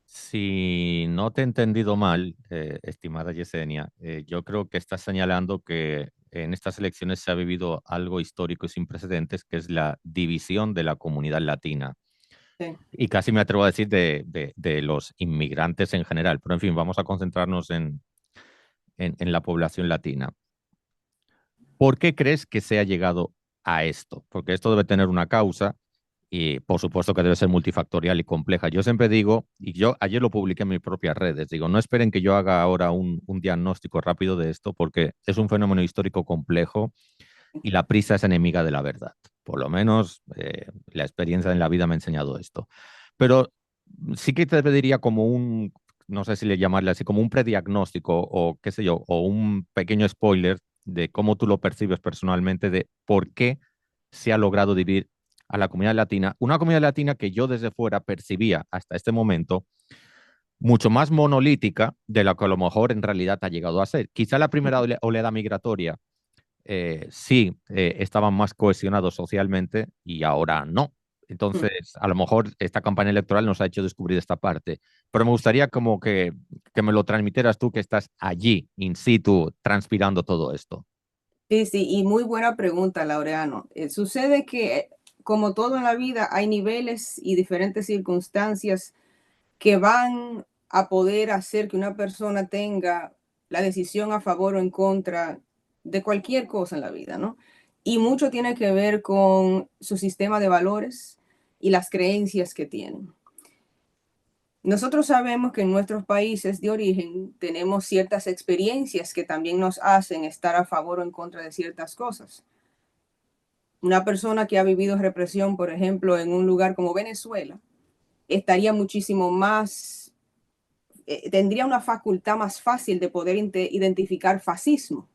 Si no te he entendido mal, estimada Yesenia, yo creo que estás señalando que en estas elecciones se ha vivido algo histórico y sin precedentes, que es la división de la comunidad latina. Sí. Y casi me atrevo a decir de los inmigrantes en general. Pero en fin, vamos a concentrarnos en la población latina. ¿Por qué crees que se ha llegado a esto? Porque esto debe tener una causa y por supuesto que debe ser multifactorial y compleja. Yo siempre digo, y yo ayer lo publiqué en mis propias redes, digo, no esperen que yo haga ahora un diagnóstico rápido de esto porque es un fenómeno histórico complejo y la prisa es enemiga de la verdad. Por lo menos la experiencia en la vida me ha enseñado esto. Pero sí que te pediría como un, no sé si le llamarle así, como un prediagnóstico o qué sé yo, o un pequeño spoiler de cómo tú lo percibes personalmente, de por qué se ha logrado dividir a la comunidad latina, una comunidad latina que yo desde fuera percibía hasta este momento mucho más monolítica de lo que a lo mejor en realidad ha llegado a ser. Quizá la primera oleada migratoria sí estaban más cohesionados socialmente y ahora no. Entonces, a lo mejor esta campaña electoral nos ha hecho descubrir esta parte, pero me gustaría como que me lo transmitieras tú que estás allí, in situ, transpirando todo esto. Sí, sí, y muy buena pregunta, Laureano. Sucede que, como todo en la vida, hay niveles y diferentes circunstancias que van a poder hacer que una persona tenga la decisión a favor o en contra de cualquier cosa en la vida, ¿no? Y mucho tiene que ver con su sistema de valores y las creencias que tienen. Nosotros sabemos que en nuestros países de origen tenemos ciertas experiencias que también nos hacen estar a favor o en contra de ciertas cosas. Una persona que ha vivido represión, por ejemplo, en un lugar como Venezuela, estaría muchísimo más, tendría una facultad más fácil de poder identificar fascismo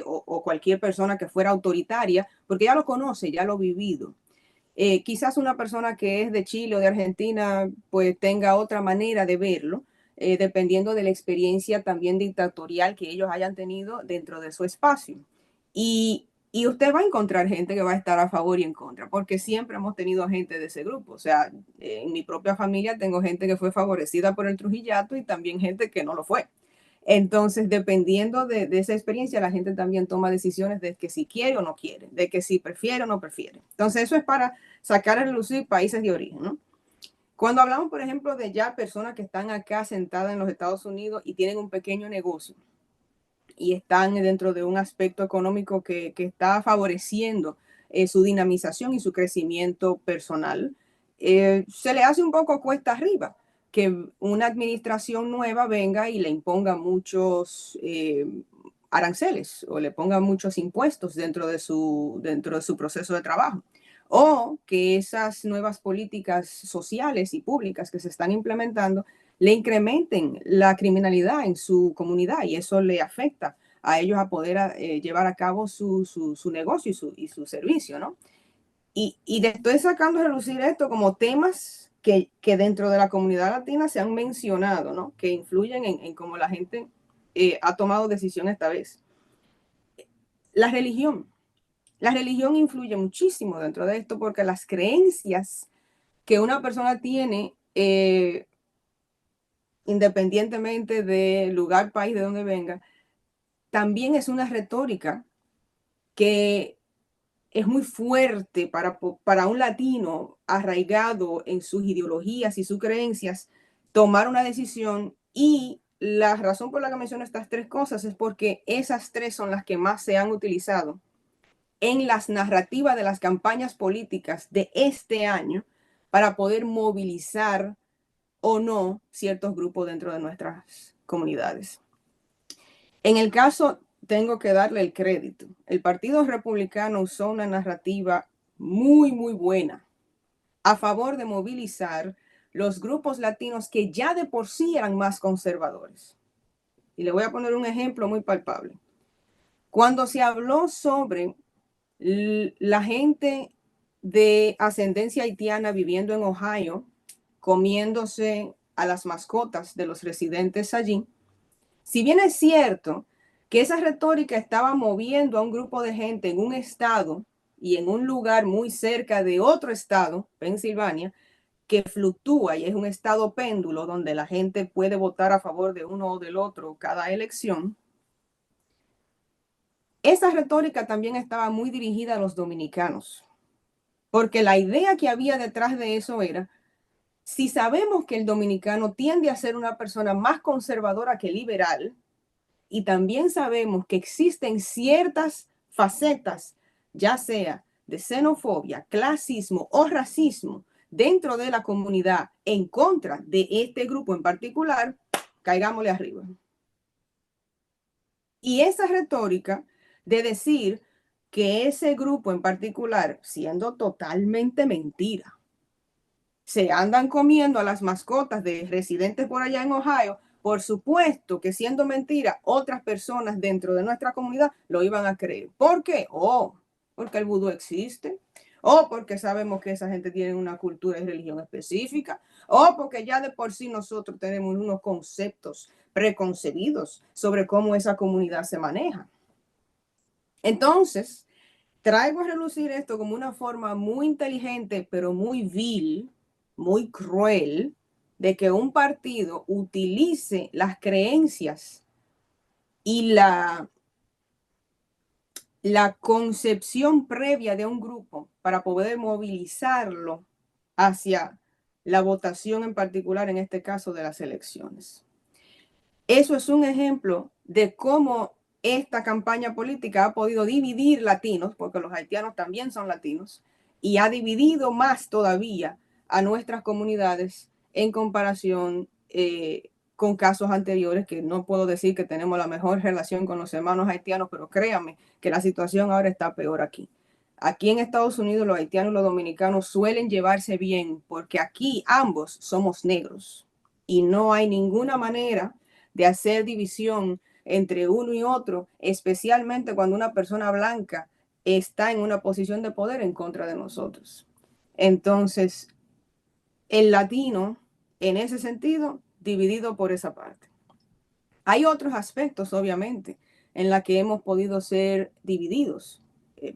o cualquier persona que fuera autoritaria, porque ya lo conoce, ya lo ha vivido. Quizás una persona que es de Chile o de Argentina, pues tenga otra manera de verlo, dependiendo de la experiencia también dictatorial que ellos hayan tenido dentro de su espacio. Y usted va a encontrar gente que va a estar a favor y en contra, porque siempre hemos tenido gente de ese grupo. O sea, en mi propia familia tengo gente que fue favorecida por el Trujillato y también gente que no lo fue. Entonces, dependiendo de esa experiencia, la gente también toma decisiones de que si quiere o no quiere, de que si prefiere o no prefiere. Entonces, eso es para sacar a relucir países de origen, ¿no? Cuando hablamos, por ejemplo, de ya personas que están acá sentadas en los Estados Unidos y tienen un pequeño negocio y están dentro de un aspecto económico que está favoreciendo su dinamización y su crecimiento personal, se le hace un poco cuesta arriba que una administración nueva venga y le imponga muchos aranceles o le ponga muchos impuestos dentro de su proceso de trabajo. O que esas nuevas políticas sociales y públicas que se están implementando le incrementen la criminalidad en su comunidad y eso le afecta a ellos a poder llevar a cabo su negocio y su servicio, ¿no? Estoy sacando a relucir esto como temas que dentro de la comunidad latina se han mencionado, ¿no? Que influyen en cómo la gente ha tomado decisión esta vez. La religión influye muchísimo dentro de esto porque las creencias que una persona tiene, independientemente del lugar, país de donde venga, también es una retórica que es muy fuerte para un latino arraigado en sus ideologías y sus creencias, tomar una decisión. Y la razón por la que menciono estas tres cosas es porque esas tres son las que más se han utilizado en las narrativas de las campañas políticas de este año para poder movilizar o no ciertos grupos dentro de nuestras comunidades. En el caso, tengo que darle el crédito. El Partido Republicano usó una narrativa muy, muy buena a favor de movilizar los grupos latinos que ya de por sí eran más conservadores. Y le voy a poner un ejemplo muy palpable. Cuando se habló sobre la gente de ascendencia haitiana viviendo en Ohio, comiéndose a las mascotas de los residentes allí, si bien es cierto que esa retórica estaba moviendo a un grupo de gente en un estado y en un lugar muy cerca de otro estado, Pensilvania, que fluctúa y es un estado péndulo donde la gente puede votar a favor de uno o del otro cada elección, esa retórica también estaba muy dirigida a los dominicanos, porque la idea que había detrás de eso era, si sabemos que el dominicano tiende a ser una persona más conservadora que liberal, y también sabemos que existen ciertas facetas, ya sea de xenofobia, clasismo o racismo dentro de la comunidad en contra de este grupo en particular, caigámosle arriba. Y esa retórica de decir que ese grupo en particular, siendo totalmente mentira, se andan comiendo a las mascotas de residentes por allá en Ohio, por supuesto que siendo mentira, otras personas dentro de nuestra comunidad lo iban a creer. ¿Por qué? Porque el vudú existe, o porque sabemos que esa gente tiene una cultura y religión específica, o porque ya de por sí nosotros tenemos unos conceptos preconcebidos sobre cómo esa comunidad se maneja. Entonces, traigo a relucir esto como una forma muy inteligente, pero muy vil, muy cruel, de que un partido utilice las creencias y la concepción previa de un grupo para poder movilizarlo hacia la votación en particular, en este caso de las elecciones. Eso es un ejemplo de cómo esta campaña política ha podido dividir latinos, porque los haitianos también son latinos, y ha dividido más todavía a nuestras comunidades en comparación con casos anteriores, que no puedo decir que tenemos la mejor relación con los hermanos haitianos, pero créanme que la situación ahora está peor aquí. Aquí en Estados Unidos los haitianos y los dominicanos suelen llevarse bien porque aquí ambos somos negros y no hay ninguna manera de hacer división entre uno y otro, especialmente cuando una persona blanca está en una posición de poder en contra de nosotros. Entonces, el latino, en ese sentido, dividido por esa parte. Hay otros aspectos, obviamente, en la que hemos podido ser divididos.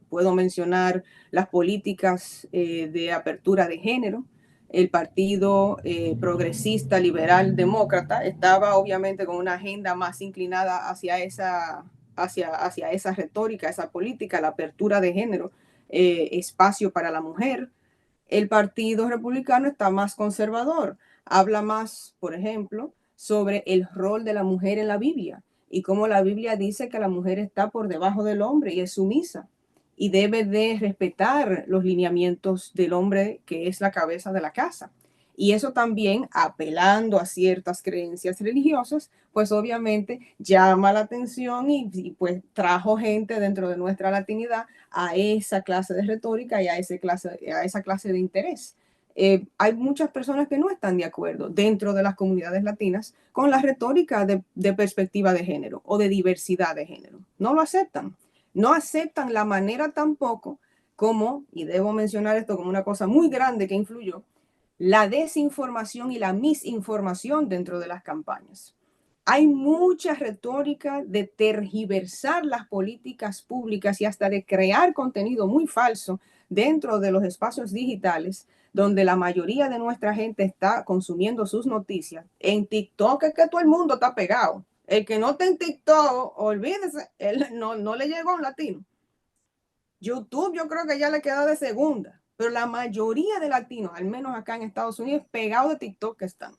Puedo mencionar las políticas de apertura de género. El Partido Progresista Liberal Demócrata estaba obviamente con una agenda más inclinada hacia esa retórica, esa política, la apertura de género, espacio para la mujer. El Partido Republicano está más conservador, habla más, por ejemplo, sobre el rol de la mujer en la Biblia y cómo la Biblia dice que la mujer está por debajo del hombre y es sumisa y debe de respetar los lineamientos del hombre que es la cabeza de la casa. Y eso también, apelando a ciertas creencias religiosas, pues obviamente llama la atención y pues trajo gente dentro de nuestra latinidad a esa clase de retórica y a esa clase de interés. Hay muchas personas que no están de acuerdo dentro de las comunidades latinas con la retórica de perspectiva de género o de diversidad de género. No lo aceptan. No aceptan la manera tampoco como, y debo mencionar esto como una cosa muy grande que influyó, la desinformación y la misinformación dentro de las campañas. Hay mucha retórica de tergiversar las políticas públicas y hasta de crear contenido muy falso dentro de los espacios digitales, donde la mayoría de nuestra gente está consumiendo sus noticias. En TikTok es que todo el mundo está pegado. El que no está en TikTok, olvídese, él no le llegó a un latino. YouTube yo creo que ya le queda de segunda, pero la mayoría de latinos, al menos acá en Estados Unidos, pegados de TikTok están.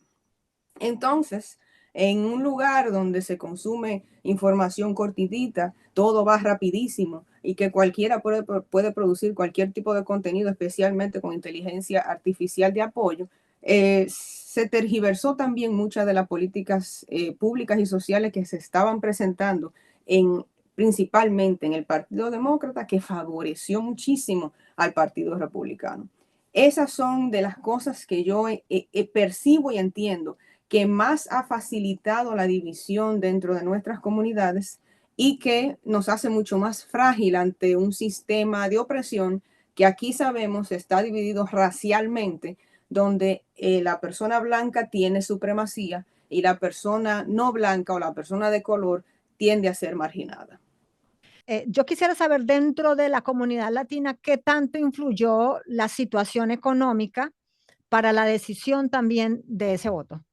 Entonces, en un lugar donde se consume información cortitita, todo va rapidísimo y que cualquiera puede producir cualquier tipo de contenido, especialmente con inteligencia artificial de apoyo, se tergiversó también muchas de las políticas públicas y sociales que se estaban presentando principalmente en el Partido Demócrata, que favoreció muchísimo al Partido Republicano. Esas son de las cosas que yo percibo y entiendo que más ha facilitado la división dentro de nuestras comunidades y que nos hace mucho más frágil ante un sistema de opresión que aquí sabemos está dividido racialmente, donde la persona blanca tiene supremacía y la persona no blanca o la persona de color tiende a ser marginada. Yo quisiera saber dentro de la comunidad latina qué tanto influyó la situación económica para la decisión también de ese voto.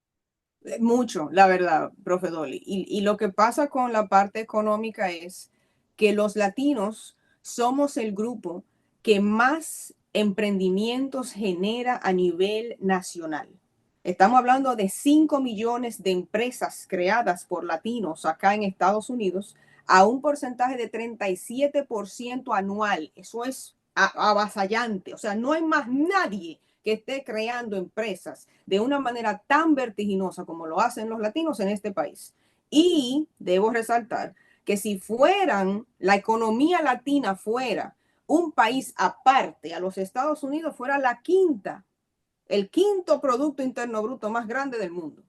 Mucho, la verdad, profe Dolly. Y lo que pasa con la parte económica es que los latinos somos el grupo que más emprendimientos genera a nivel nacional. Estamos hablando de 5 millones de empresas creadas por latinos acá en Estados Unidos a un porcentaje de 37% anual. Eso es avasallante. O sea, no hay más nadie que esté creando empresas de una manera tan vertiginosa como lo hacen los latinos en este país. Y debo resaltar que si la economía latina fuera un país aparte a los Estados Unidos, fuera el quinto Producto Interno Bruto más grande del mundo.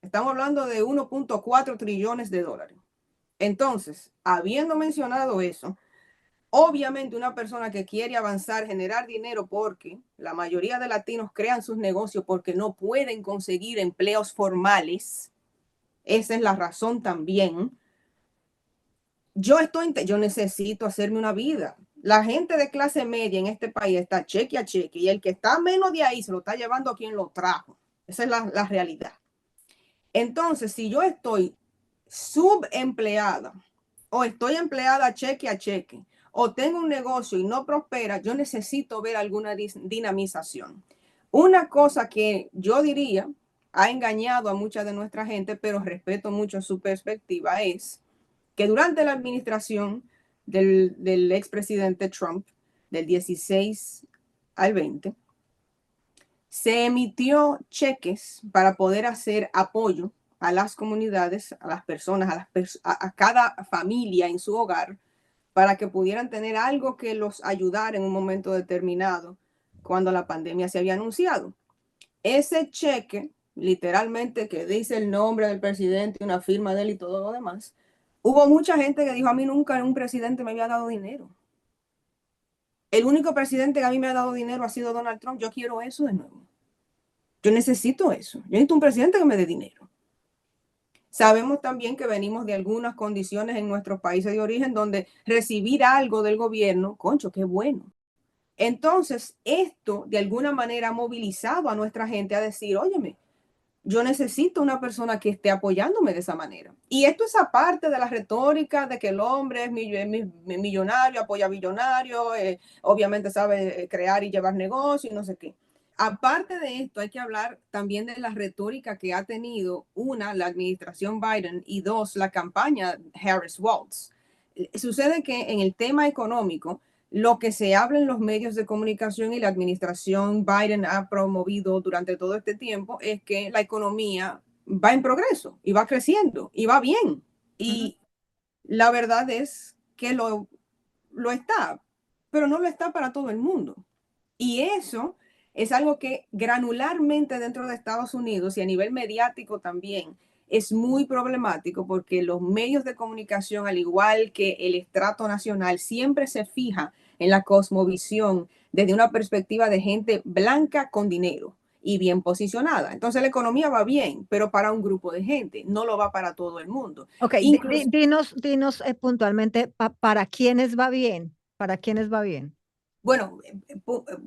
Estamos hablando de 1.4 trillones de dólares. Entonces, habiendo mencionado eso, obviamente una persona que quiere avanzar, generar dinero, porque la mayoría de latinos crean sus negocios porque no pueden conseguir empleos formales. Esa es la razón también. Yo necesito hacerme una vida. La gente de clase media en este país está cheque a cheque y el que está menos de ahí se lo está llevando a quien lo trajo. Esa es la realidad. Entonces, si yo estoy subempleada o estoy empleada cheque a cheque, o tengo un negocio y no prospera, yo necesito ver alguna dinamización. Una cosa que yo diría ha engañado a mucha de nuestra gente, pero respeto mucho su perspectiva, es que durante la administración del expresidente Trump, del 16 al 20, se emitió cheques para poder hacer apoyo a las comunidades, a las personas, a cada familia en su hogar, para que pudieran tener algo que los ayudara en un momento determinado cuando la pandemia se había anunciado. Ese cheque, literalmente, que dice el nombre del presidente, una firma de él y todo lo demás, hubo mucha gente que dijo, a mí nunca un presidente me había dado dinero. El único presidente que a mí me ha dado dinero ha sido Donald Trump. Yo quiero eso de nuevo. Yo necesito eso. Yo necesito un presidente que me dé dinero. Sabemos también que venimos de algunas condiciones en nuestros países de origen donde recibir algo del gobierno, concho, qué bueno. Entonces, esto de alguna manera ha movilizado a nuestra gente a decir, óyeme, yo necesito una persona que esté apoyándome de esa manera. Y esto es aparte de la retórica de que el hombre es millonario, apoya a millonario, obviamente sabe crear y llevar negocio y no sé qué. Aparte de esto, hay que hablar también de la retórica que ha tenido, la administración Biden, y dos, la campaña Harris-Walz. Sucede que en el tema económico, lo que se habla en los medios de comunicación y la administración Biden ha promovido durante todo este tiempo es que la economía va en progreso y va creciendo y va bien. Y la verdad es que lo está, pero no lo está para todo el mundo. Y eso es algo que granularmente dentro de Estados Unidos y a nivel mediático también es muy problemático, porque los medios de comunicación, al igual que el estrato nacional, siempre se fija en la cosmovisión desde una perspectiva de gente blanca con dinero y bien posicionada. Entonces la economía va bien, pero para un grupo de gente, no lo va para todo el mundo. Ok, Incluso, dinos puntualmente para quiénes va bien, para quiénes va bien. bueno,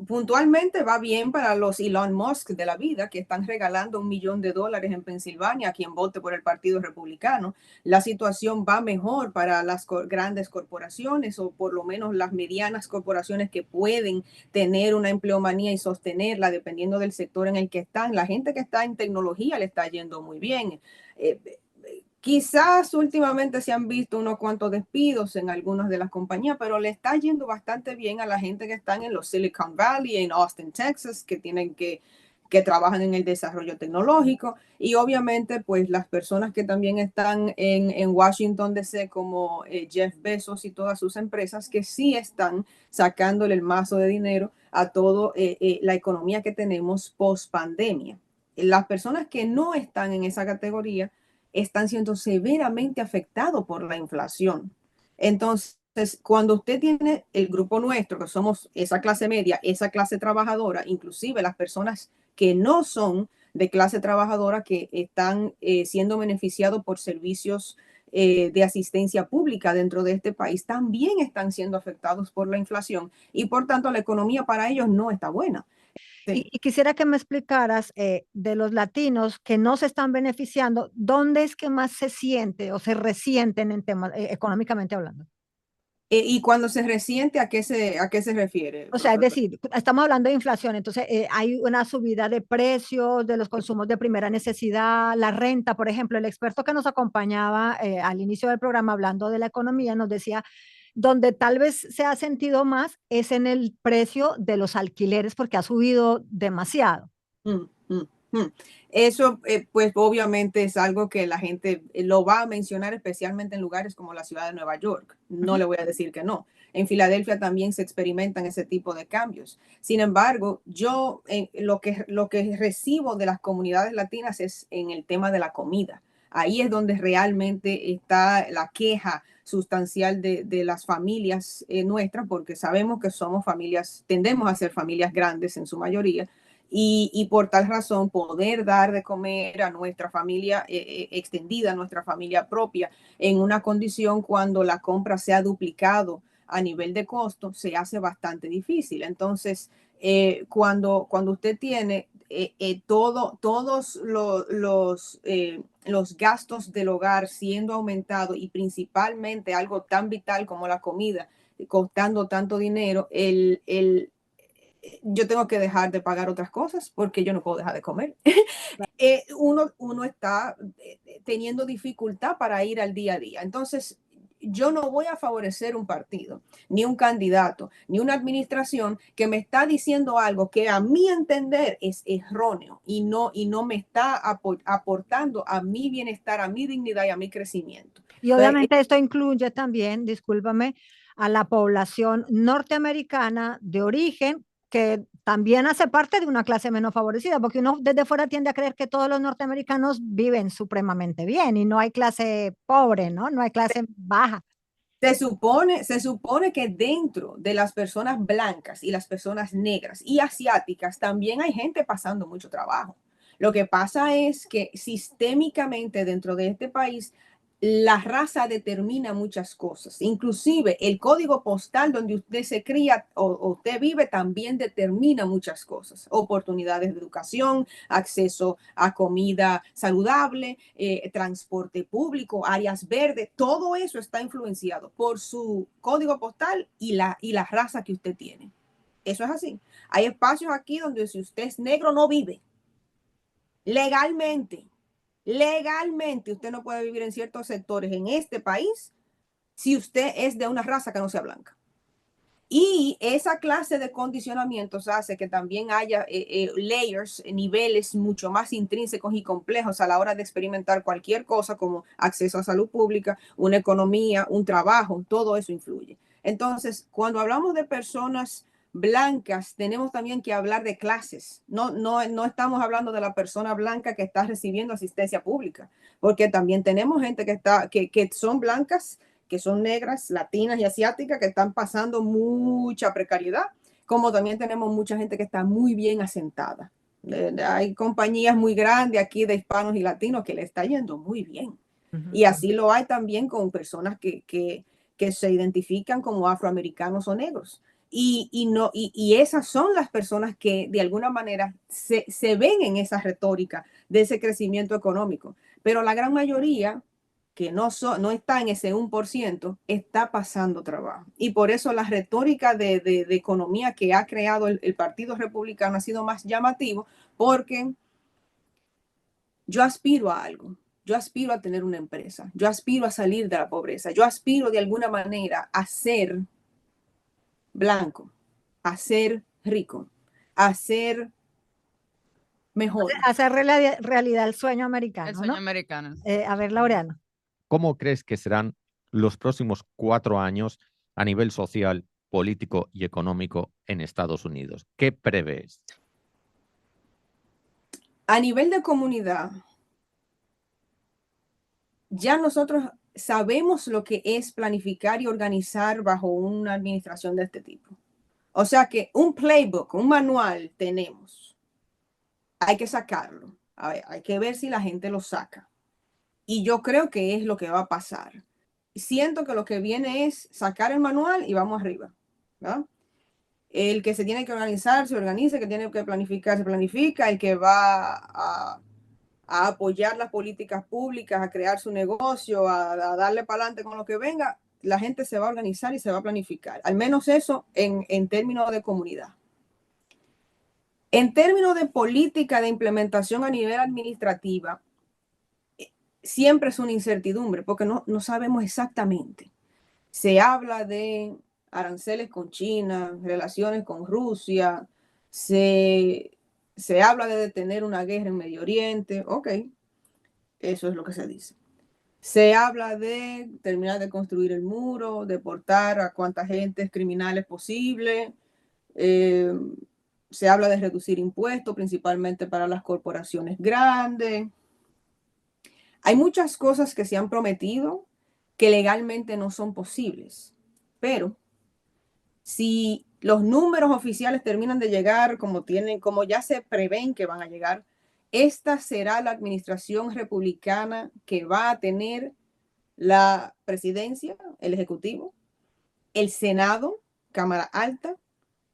puntualmente va bien para los Elon Musk de la vida, que están regalando $1 millón en Pensilvania a quien vote por el Partido Republicano. La situación va mejor para las grandes corporaciones, o por lo menos las medianas corporaciones que pueden tener una empleomanía y sostenerla dependiendo del sector en el que están. La gente que está en tecnología le está yendo muy bien. Quizás últimamente se han visto unos cuantos despidos en algunas de las compañías, pero le está yendo bastante bien a la gente que están en los Silicon Valley, en Austin, Texas, que trabajan en el desarrollo tecnológico, y obviamente pues las personas que también están en Washington DC, como Jeff Bezos y todas sus empresas, que sí están sacándole el mazo de dinero a toda la economía que tenemos post pandemia. Las personas que no están en esa categoría están siendo severamente afectados por la inflación. Entonces, cuando usted tiene el grupo nuestro, que somos esa clase media, esa clase trabajadora, inclusive las personas que no son de clase trabajadora, que están siendo beneficiados por servicios de asistencia pública dentro de este país, también están siendo afectados por la inflación, y por tanto la economía para ellos no está buena. Sí. Y quisiera que me explicaras de los latinos que no se están beneficiando, ¿dónde es que más se siente o se resienten en temas económicamente hablando? Y cuando se resiente, ¿a qué se refiere, O sea, es profesor? decir, estamos hablando de inflación, entonces hay una subida de precios, de los consumos de primera necesidad, la renta, por ejemplo, el experto que nos acompañaba al inicio del programa hablando de la economía nos decía, donde tal vez se ha sentido más es en el precio de los alquileres porque ha subido demasiado. Mm, mm, mm. Eso, pues obviamente es algo que la gente lo va a mencionar, especialmente en lugares como la ciudad de Nueva York. No le voy a decir que no. En Filadelfia también se experimentan ese tipo de cambios. Sin embargo, yo lo que recibo de las comunidades latinas es en el tema de la comida. Ahí es donde realmente está la queja sustancial de las familias nuestras, porque sabemos que somos familias, tendemos a ser familias grandes en su mayoría, y por tal razón poder dar de comer a nuestra familia extendida, a nuestra familia propia, en una condición cuando la compra se ha duplicado a nivel de costo, se hace bastante difícil. Entonces, cuando usted tiene todos los gastos del hogar siendo aumentados, y principalmente algo tan vital como la comida, costando tanto dinero, yo tengo que dejar de pagar otras cosas porque yo no puedo dejar de comer. Uno está teniendo dificultad para ir al día a día. Entonces, yo no voy a favorecer un partido, ni un candidato, ni una administración que me está diciendo algo que a mi entender es erróneo y no me está aportando a mi bienestar, a mi dignidad y a mi crecimiento. Y obviamente esto incluye también, discúlpame, a la población norteamericana de origen que también hace parte de una clase menos favorecida, porque uno desde fuera tiende a creer que todos los norteamericanos viven supremamente bien y no hay clase pobre, ¿no? No hay clase baja. Se supone que dentro de las personas blancas y las personas negras y asiáticas también hay gente pasando mucho trabajo. Lo que pasa es que sistémicamente dentro de este país la raza determina muchas cosas. Inclusive el código postal donde usted se cría o usted vive también determina muchas cosas. Oportunidades de educación, acceso a comida saludable, transporte público, áreas verdes. Todo eso está influenciado por su código postal y la raza que usted tiene. Eso es así. Hay espacios aquí donde si usted es negro no vive. Legalmente usted no puede vivir en ciertos sectores en este país si usted es de una raza que no sea blanca. Y esa clase de condicionamientos hace que también haya layers, niveles mucho más intrínsecos y complejos a la hora de experimentar cualquier cosa como acceso a salud pública, una economía, un trabajo, todo eso influye. Entonces, cuando hablamos de personas blancas, tenemos también que hablar de clases. No estamos hablando de la persona blanca que está recibiendo asistencia pública, porque también tenemos gente que son blancas que son negras, latinas y asiáticas, que están pasando mucha precariedad, como también tenemos mucha gente que está muy bien asentada. Hay compañías muy grandes aquí de hispanos y latinos que le está yendo muy bien. Y así lo hay también con personas que se identifican como afroamericanos o negros. Y esas son las personas que de alguna manera se ven en esa retórica de ese crecimiento económico. Pero la gran mayoría que no está en ese 1%, está pasando trabajo. Y por eso la retórica de economía que ha creado el Partido Republicano ha sido más llamativo, porque yo aspiro a algo. Yo aspiro a tener una empresa. Yo aspiro a salir de la pobreza. Yo aspiro de alguna manera a ser blanco, a ser rico, a ser mejor. Hacer realidad el sueño americano, El sueño ¿no? americano. A ver, Laureano. ¿Cómo crees que serán los próximos 4 años a nivel social, político y económico en Estados Unidos? ¿Qué prevés? A nivel de comunidad, ya nosotros sabemos lo que es planificar y organizar bajo una administración de este tipo. O sea que un playbook, un manual tenemos. Hay que sacarlo. A ver, hay que ver si la gente lo saca. Y yo creo que es lo que va a pasar. Siento que lo que viene es sacar el manual y vamos arriba, ¿no? El que se tiene que organizar, se organiza, el que tiene que planificar, se planifica, el que va a apoyar las políticas públicas, a crear su negocio, a darle para adelante con lo que venga, la gente se va a organizar y se va a planificar. Al menos eso en términos de comunidad. En términos de política de implementación a nivel administrativa, siempre es una incertidumbre porque no sabemos exactamente. Se habla de aranceles con China, relaciones con Rusia, se habla de detener una guerra en Medio Oriente. Ok, eso es lo que se dice. Se habla de terminar de construir el muro, deportar a cuanta gente criminales posible. Se habla de reducir impuestos, principalmente para las corporaciones grandes. Hay muchas cosas que se han prometido que legalmente no son posibles, pero si los números oficiales terminan de llegar como ya se prevén que van a llegar, esta será la administración republicana que va a tener la presidencia, el ejecutivo, el Senado, Cámara Alta,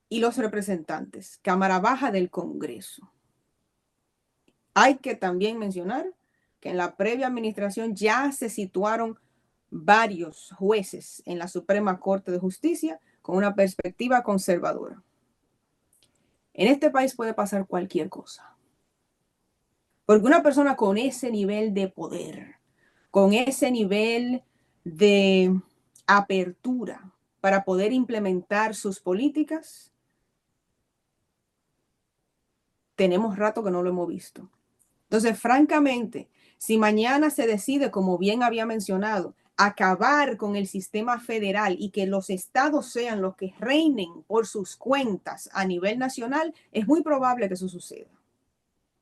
y los representantes, Cámara Baja del Congreso. Hay que también mencionar que en la previa administración ya se situaron varios jueces en la Suprema Corte de Justicia con una perspectiva conservadora. En este país puede pasar cualquier cosa. Porque una persona con ese nivel de poder, con ese nivel de apertura para poder implementar sus políticas, tenemos rato que no lo hemos visto. Entonces, francamente, si mañana se decide, como bien había mencionado, acabar con el sistema federal y que los estados sean los que reinen por sus cuentas a nivel nacional, es muy probable que eso suceda.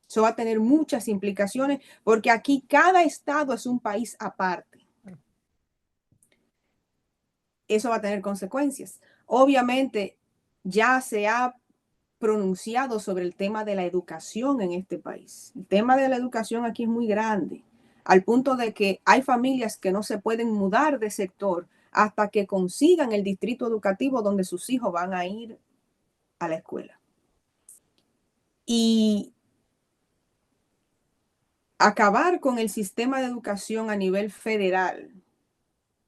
Eso va a tener muchas implicaciones porque aquí cada estado es un país aparte. Eso va a tener consecuencias. Obviamente, ya se ha pronunciado sobre el tema de la educación en este país. El tema de la educación aquí es muy grande, al punto de que hay familias que no se pueden mudar de sector hasta que consigan el distrito educativo donde sus hijos van a ir a la escuela. Y acabar con el sistema de educación a nivel federal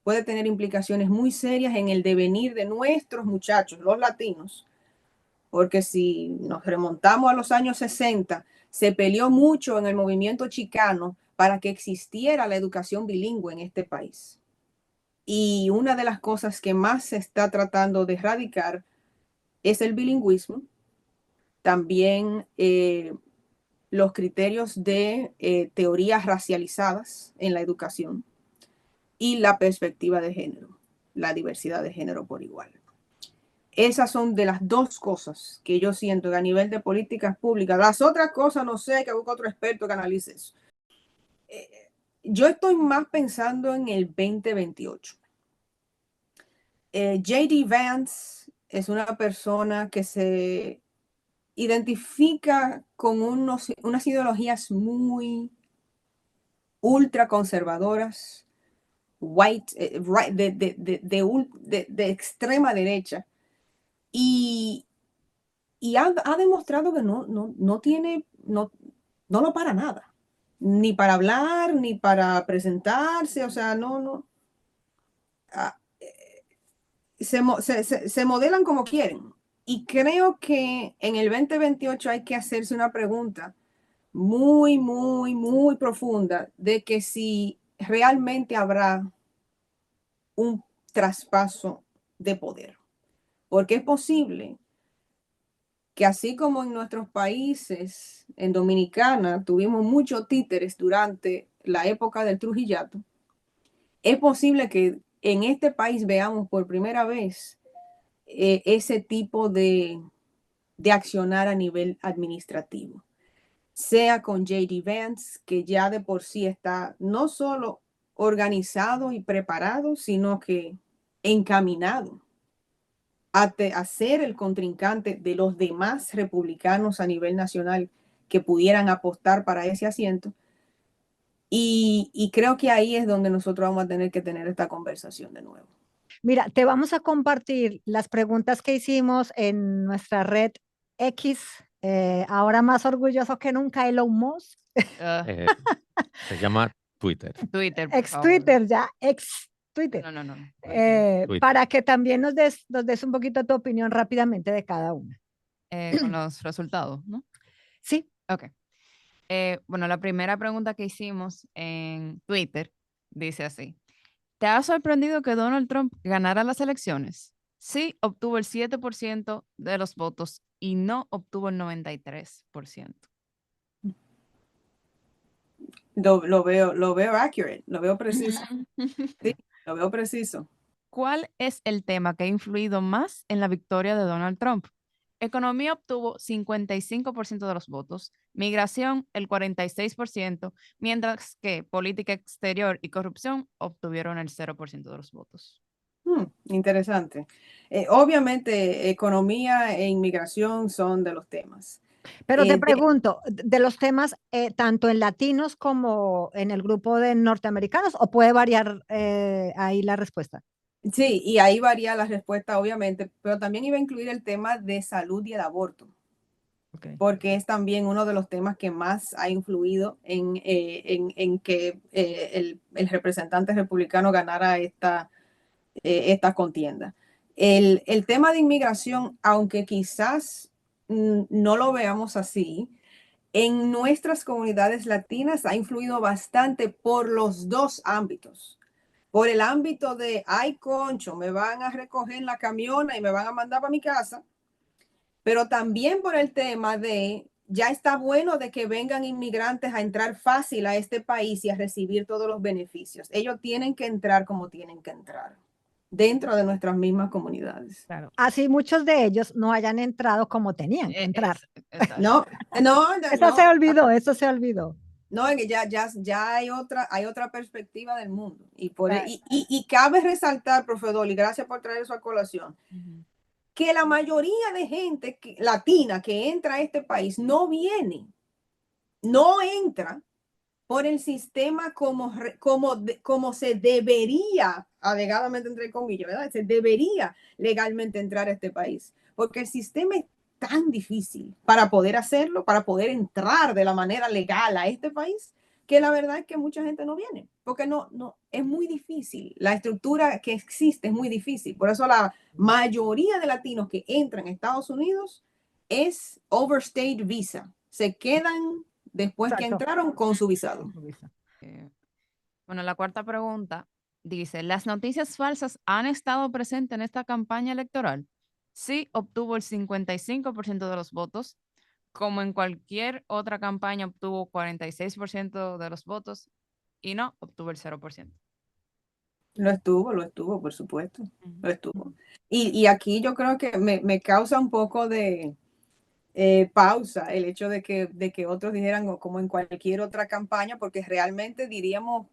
puede tener implicaciones muy serias en el devenir de nuestros muchachos, los latinos, porque si nos remontamos a los años 60, se peleó mucho en el movimiento chicano para que existiera la educación bilingüe en este país. Y una de las cosas que más se está tratando de erradicar es el bilingüismo. También los criterios de teorías racializadas en la educación y la perspectiva de género, la diversidad de género por igual. Esas son de las dos cosas que yo siento que a nivel de políticas públicas. Las otras cosas, no sé, que busque otro experto que analice eso. Yo estoy más pensando en el 2028. J.D. Vance es una persona que se identifica con unas ideologías muy ultraconservadoras, de extrema derecha, y ha demostrado que no tiene, no lo para nada, ni para hablar, ni para presentarse, o sea, ah, se modelan como quieren. Y creo que en el 2028 hay que hacerse una pregunta muy, muy, muy profunda de que si realmente habrá un traspaso de poder. Porque es posible que así como en nuestros países, en Dominicana, tuvimos muchos títeres durante la época del Trujillato, es posible que en este país veamos por primera vez ese tipo de accionar a nivel administrativo. Sea con J.D. Vance, que ya de por sí está no solo organizado y preparado, sino que encaminado a ser el contrincante de los demás republicanos a nivel nacional que pudieran apostar para ese asiento. Y creo que ahí es donde nosotros vamos a tener que tener esta conversación de nuevo. Mira, te vamos a compartir las preguntas que hicimos en nuestra red X, ahora más orgulloso que nunca, Elon Musk. Se llama Twitter. Twitter, por Ex favor. Twitter, ya, ex Twitter. No. Twitter. Para que también nos des un poquito tu opinión rápidamente de cada una. Con los resultados, ¿no? Sí. Ok. Bueno, la primera pregunta que hicimos en Twitter dice así. ¿Te ha sorprendido que Donald Trump ganara las elecciones? Sí, obtuvo el 7% de los votos y no obtuvo el 93%. Lo veo accurate, lo veo preciso. Sí, lo veo preciso. ¿Cuál es el tema que ha influido más en la victoria de Donald Trump? Economía obtuvo 55% de los votos, migración el 46%, mientras que política exterior y corrupción obtuvieron el 0% de los votos. Interesante. Obviamente, economía e inmigración son de los temas. Pero te pregunto, de los temas, tanto en latinos como en el grupo de norteamericanos, ¿o puede variar ahí la respuesta? Sí, y ahí varía la respuesta, obviamente, pero también iba a incluir el tema de salud y el aborto, porque es también uno de los temas que más ha influido en que el representante republicano ganara esta contienda. El tema de inmigración, aunque quizás no lo veamos así, en nuestras comunidades latinas ha influido bastante por los dos ámbitos. Por el ámbito de, ay, concho, me van a recoger en la camiona y me van a mandar para mi casa, pero también por el tema de, ya está bueno de que vengan inmigrantes a entrar fácil a este país y a recibir todos los beneficios. Ellos tienen que entrar como tienen que entrar, dentro de nuestras mismas comunidades. Claro. Así muchos de ellos no hayan entrado como tenían que entrar. No. Eso se olvidó. No, que ya hay otra perspectiva del mundo. Y cabe resaltar, profe Dolly, gracias por traer eso a colación, que la mayoría de gente latina que entra a este país no entra por el sistema como se debería, alegadamente entre comillas, ¿verdad? Se debería legalmente entrar a este país, porque el sistema es tan difícil para poder hacerlo, para poder entrar de la manera legal a este país, que la verdad es que mucha gente no viene, porque no, es muy difícil. La estructura que existe es muy difícil. Por eso la mayoría de latinos que entran a Estados Unidos es overstayed visa. Se quedan después que entraron con su visado. Bueno, la cuarta pregunta dice, ¿las noticias falsas han estado presentes en esta campaña electoral? Sí, obtuvo el 55% de los votos, como en cualquier otra campaña obtuvo 46% de los votos y no, obtuvo el 0%. Lo estuvo, por supuesto, lo estuvo. Y aquí yo creo que me causa un poco de pausa el hecho de que otros dijeran como en cualquier otra campaña, porque realmente diríamos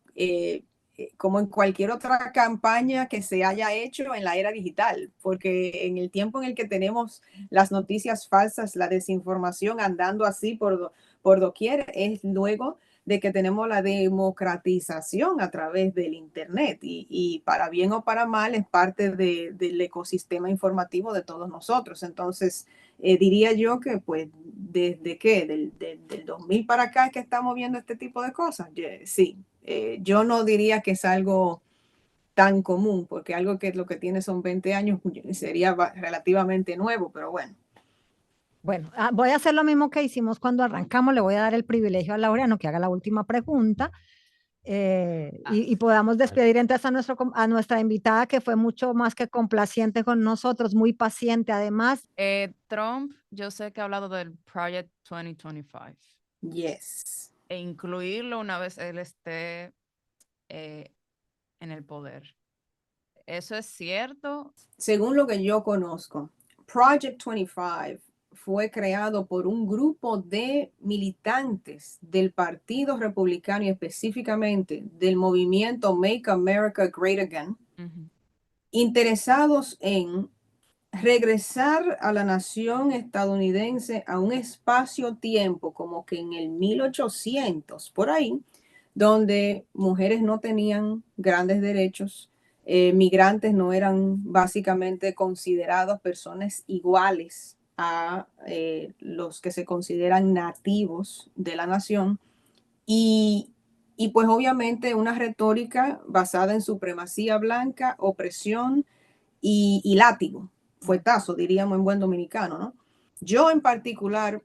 como en cualquier otra campaña que se haya hecho en la era digital, porque en el tiempo en el que tenemos las noticias falsas, la desinformación andando así por doquier, es luego de que tenemos la democratización a través del Internet y para bien o para mal es parte del ecosistema informativo de todos nosotros. Entonces, diría yo que pues desde que del 2000 para acá es que estamos viendo este tipo de cosas. Sí, yo no diría que es algo tan común, porque algo que lo que tiene son 20 años sería relativamente nuevo, pero bueno. Bueno, voy a hacer lo mismo que hicimos cuando arrancamos. Le voy a dar el privilegio a Laureano que haga la última pregunta y podamos despedir entonces a nuestra invitada, que fue mucho más que complaciente con nosotros, muy paciente además. Trump, yo sé que ha hablado del Project 2025. Yes. E incluirlo una vez él esté en el poder. ¿Eso es cierto? Según lo que yo conozco, Project 25 fue creado por un grupo de militantes del Partido Republicano y específicamente del movimiento Make America Great Again, interesados en regresar a la nación estadounidense a un espacio-tiempo como que en el 1800, por ahí, donde mujeres no tenían grandes derechos, migrantes no eran básicamente considerados personas iguales a los que se consideran nativos de la nación y pues obviamente una retórica basada en supremacía blanca, opresión y látigo, fuetazo, diríamos en buen dominicano, ¿no? Yo en particular,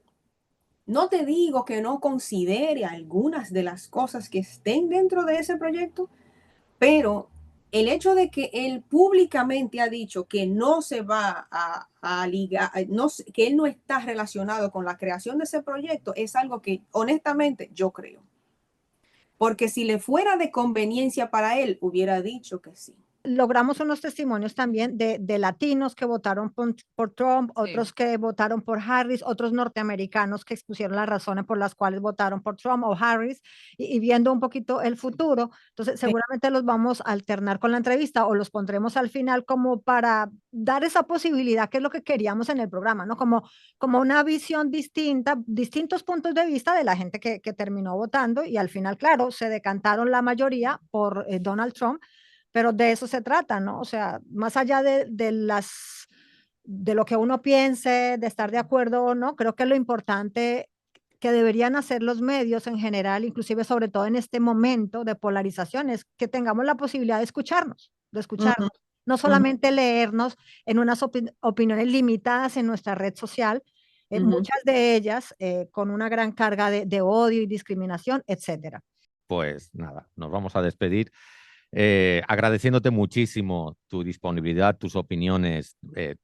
no te digo que no considere algunas de las cosas que estén dentro de ese proyecto, pero el hecho de que él públicamente ha dicho que no se va a ligar, que él no está relacionado con la creación de ese proyecto, es algo que honestamente yo creo. Porque si le fuera de conveniencia para él, hubiera dicho que sí. Logramos unos testimonios también de latinos que votaron por Trump, otros que votaron por Harris, otros norteamericanos que expusieron las razones por las cuales votaron por Trump o Harris y viendo un poquito el futuro. Entonces, seguramente los vamos a alternar con la entrevista o los pondremos al final como para dar esa posibilidad, que es lo que queríamos en el programa, ¿no? Como una visión distinta, distintos puntos de vista de la gente que terminó votando y al final, claro, se decantaron la mayoría por Donald Trump. Pero de eso se trata, ¿no? O sea, más allá de lo que uno piense, de estar de acuerdo o no, creo que lo importante que deberían hacer los medios en general, inclusive sobre todo en este momento de polarización, es que tengamos la posibilidad de escucharnos, no solamente leernos en unas opiniones limitadas en nuestra red social, muchas de ellas con una gran carga de odio y discriminación, etcétera. Pues nada, nos vamos a despedir. Agradeciéndote muchísimo tu disponibilidad, tus opiniones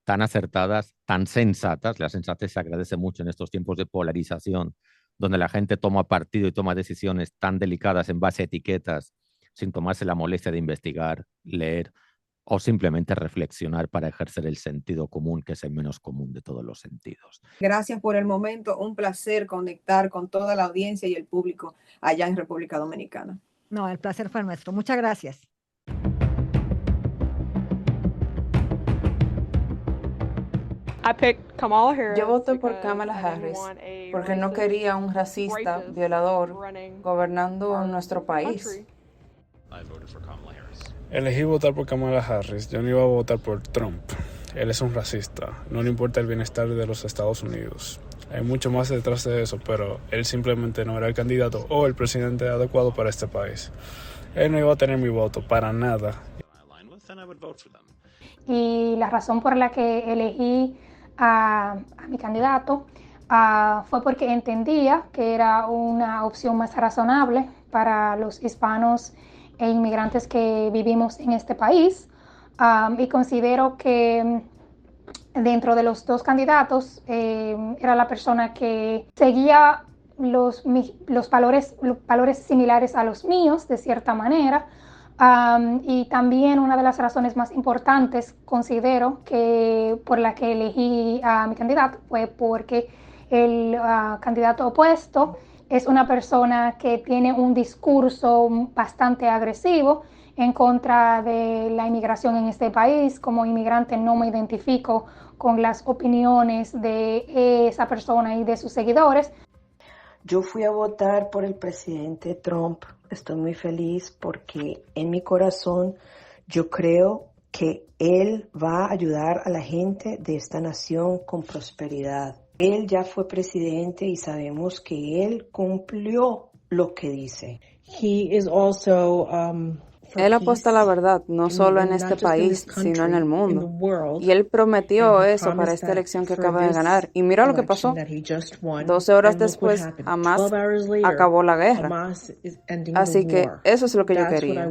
tan acertadas, tan sensatas. La sensatez se agradece mucho en estos tiempos de polarización, donde la gente toma partido y toma decisiones tan delicadas en base a etiquetas, sin tomarse la molestia de investigar, leer o simplemente reflexionar para ejercer el sentido común, que es el menos común de todos los sentidos. Gracias por el momento. Un placer conectar con toda la audiencia y el público allá en República Dominicana. No, el placer fue nuestro. Muchas gracias. Yo voté por Kamala Harris porque no quería un racista, violador, gobernando nuestro país. Elegí votar por Kamala Harris. Yo no iba a votar por Trump. Él es un racista. No le importa el bienestar de los Estados Unidos. Hay mucho más detrás de eso, pero él simplemente no era el candidato o el presidente adecuado para este país. Él no iba a tener mi voto para nada. Y la razón por la que elegí a mi candidato fue porque entendía que era una opción más razonable para los hispanos e inmigrantes que vivimos en este país. Y considero que dentro de los dos candidatos era la persona que seguía los valores similares a los míos, de cierta manera. Y también una de las razones más importantes, considero, que por la que elegí a mi candidato fue porque el candidato opuesto es una persona que tiene un discurso bastante agresivo en contra de la inmigración en este país. Como inmigrante no me identifico con las opiniones de esa persona y de sus seguidores. Yo fui a votar por el presidente Trump. Estoy muy feliz porque en mi corazón yo creo que él va a ayudar a la gente de esta nación con prosperidad. Él ya fue presidente y sabemos que él cumplió lo que dice. Él apuesta a la verdad, no solo en este país, sino en el mundo. Y él prometió eso para esta elección que acaba de ganar. Y mira lo que pasó. 12 horas después, Hamas acabó la guerra. Así que eso es lo que yo quería.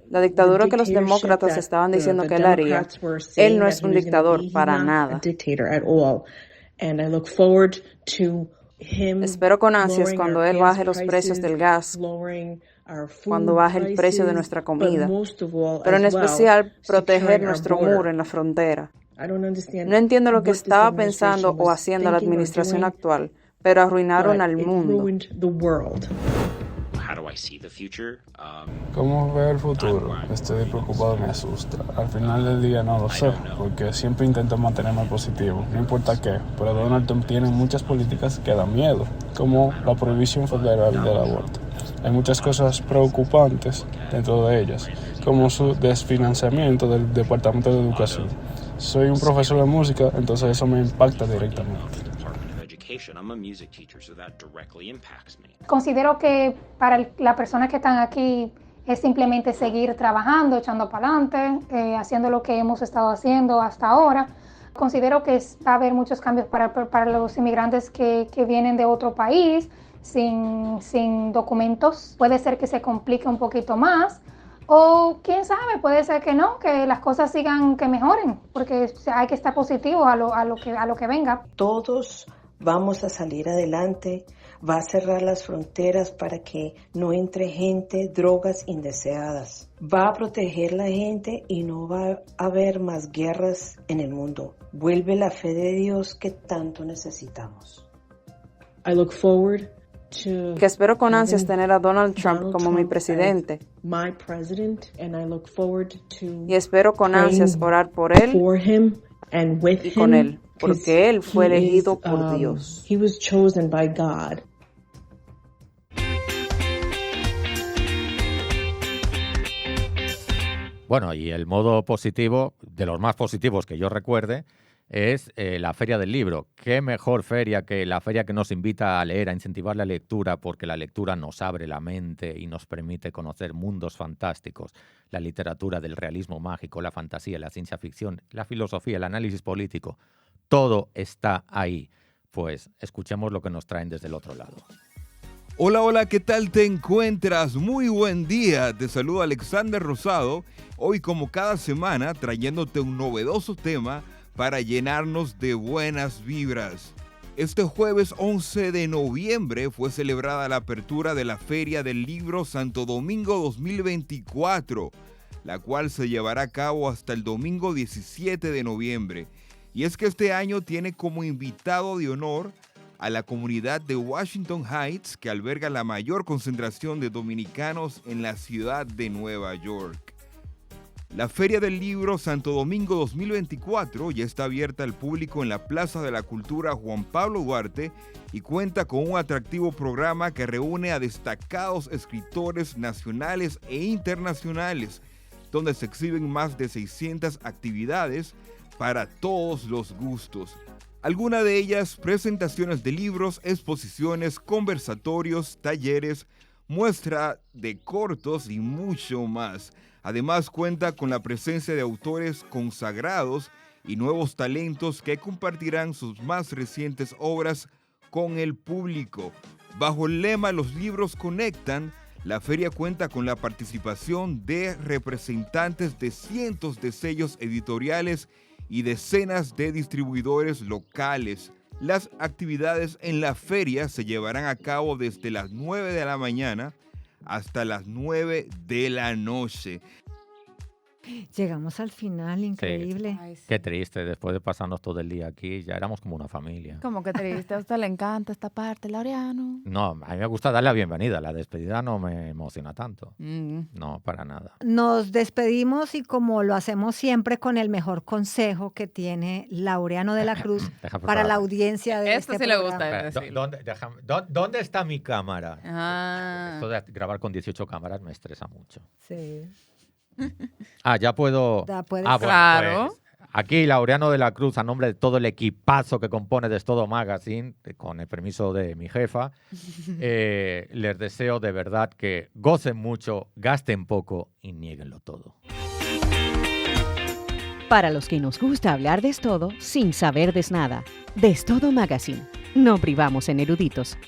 La dictadura que los demócratas estaban diciendo que él haría, él no es un dictador para nada. Espero con ansias cuando él baje los precios del gas, cuando baje el precio de nuestra comida, pero en especial proteger nuestro muro en la frontera. No entiendo lo que estaba pensando o haciendo la administración actual, pero arruinaron al mundo. ¿Cómo veo el futuro? Estoy preocupado, me asusta. Al final del día no lo sé, porque siempre intento mantenerme positivo, no importa qué. Pero Donald Trump tiene muchas políticas que dan miedo, como la prohibición federal del aborto. Hay muchas cosas preocupantes dentro de ellas, como su desfinanciamiento del Departamento de Educación. Soy un profesor de música, entonces eso me impacta directamente. Considero que para las personas que están aquí es simplemente seguir trabajando, echando para adelante, haciendo lo que hemos estado haciendo hasta ahora. Considero que va a haber muchos cambios para los inmigrantes que vienen de otro país sin documentos. Puede ser que se complique un poquito más, o quién sabe, puede ser que no, que las cosas sigan, que mejoren, porque hay que estar positivo a lo que venga. Todos vamos a salir adelante, va a cerrar las fronteras para que no entre gente, drogas indeseadas. Va a proteger la gente y no va a haber más guerras en el mundo. Vuelve la fe de Dios que tanto necesitamos. Que espero con ansias tener a Donald Trump como mi presidente. Y espero con ansias orar por él y con él, porque él fue elegido por Dios. Bueno, y el modo positivo, de los más positivos que yo recuerde, es la Feria del Libro. ¿Qué mejor feria que la feria que nos invita a leer, a incentivar la lectura, porque la lectura nos abre la mente y nos permite conocer mundos fantásticos? La literatura del realismo mágico, la fantasía, la ciencia ficción, la filosofía, el análisis político, todo está ahí. Pues escuchemos lo que nos traen desde el otro lado. Hola, hola, ¿qué tal te encuentras? Muy buen día, te saluda Alexander Rosado, hoy como cada semana trayéndote un novedoso tema para llenarnos de buenas vibras. Este jueves 11 de noviembre fue celebrada la apertura de la Feria del Libro Santo Domingo 2024, la cual se llevará a cabo hasta el domingo 17 de noviembre. Y es que este año tiene como invitado de honor a la comunidad de Washington Heights, que alberga la mayor concentración de dominicanos en la ciudad de Nueva York. La Feria del Libro Santo Domingo 2024 ya está abierta al público en la Plaza de la Cultura Juan Pablo Duarte y cuenta con un atractivo programa que reúne a destacados escritores nacionales e internacionales, donde se exhiben más de 600 actividades para todos los gustos. Algunas de ellas, presentaciones de libros, exposiciones, conversatorios, talleres, muestra de cortos y mucho más. Además cuenta con la presencia de autores consagrados y nuevos talentos que compartirán sus más recientes obras con el público. Bajo el lema Los libros conectan, la feria cuenta con la participación de representantes de cientos de sellos editoriales y decenas de distribuidores locales. Las actividades en la feria se llevarán a cabo desde las 9 de la mañana hasta las 9 de la noche. Llegamos al final, increíble. Ay, sí. Qué triste, después de pasarnos todo el día aquí, ya éramos como una familia. Como que triste. A usted le encanta esta parte, Laureano. No, a mí me gusta dar la bienvenida, la despedida no me emociona tanto. Mm. No, para nada. Nos despedimos y como lo hacemos siempre con el mejor consejo que tiene Laureano de la Cruz Deja para la preparar. audiencia de Esto este sí le programa. gusta. Espera, ¿Dónde está mi cámara? Ah. Esto de grabar con 18 cámaras me estresa mucho. Sí. Ya puedo. Ya puedes. Bueno, Claro. pues, aquí Laureano de la Cruz, a nombre de todo el equipazo que compone de Todo Magazine, con el permiso de mi jefa, les deseo de verdad que gocen mucho, gasten poco y niéguenlo todo. Para los que nos gusta hablar de todo sin saber de nada. De Todo Magazine. No privamos en eruditos.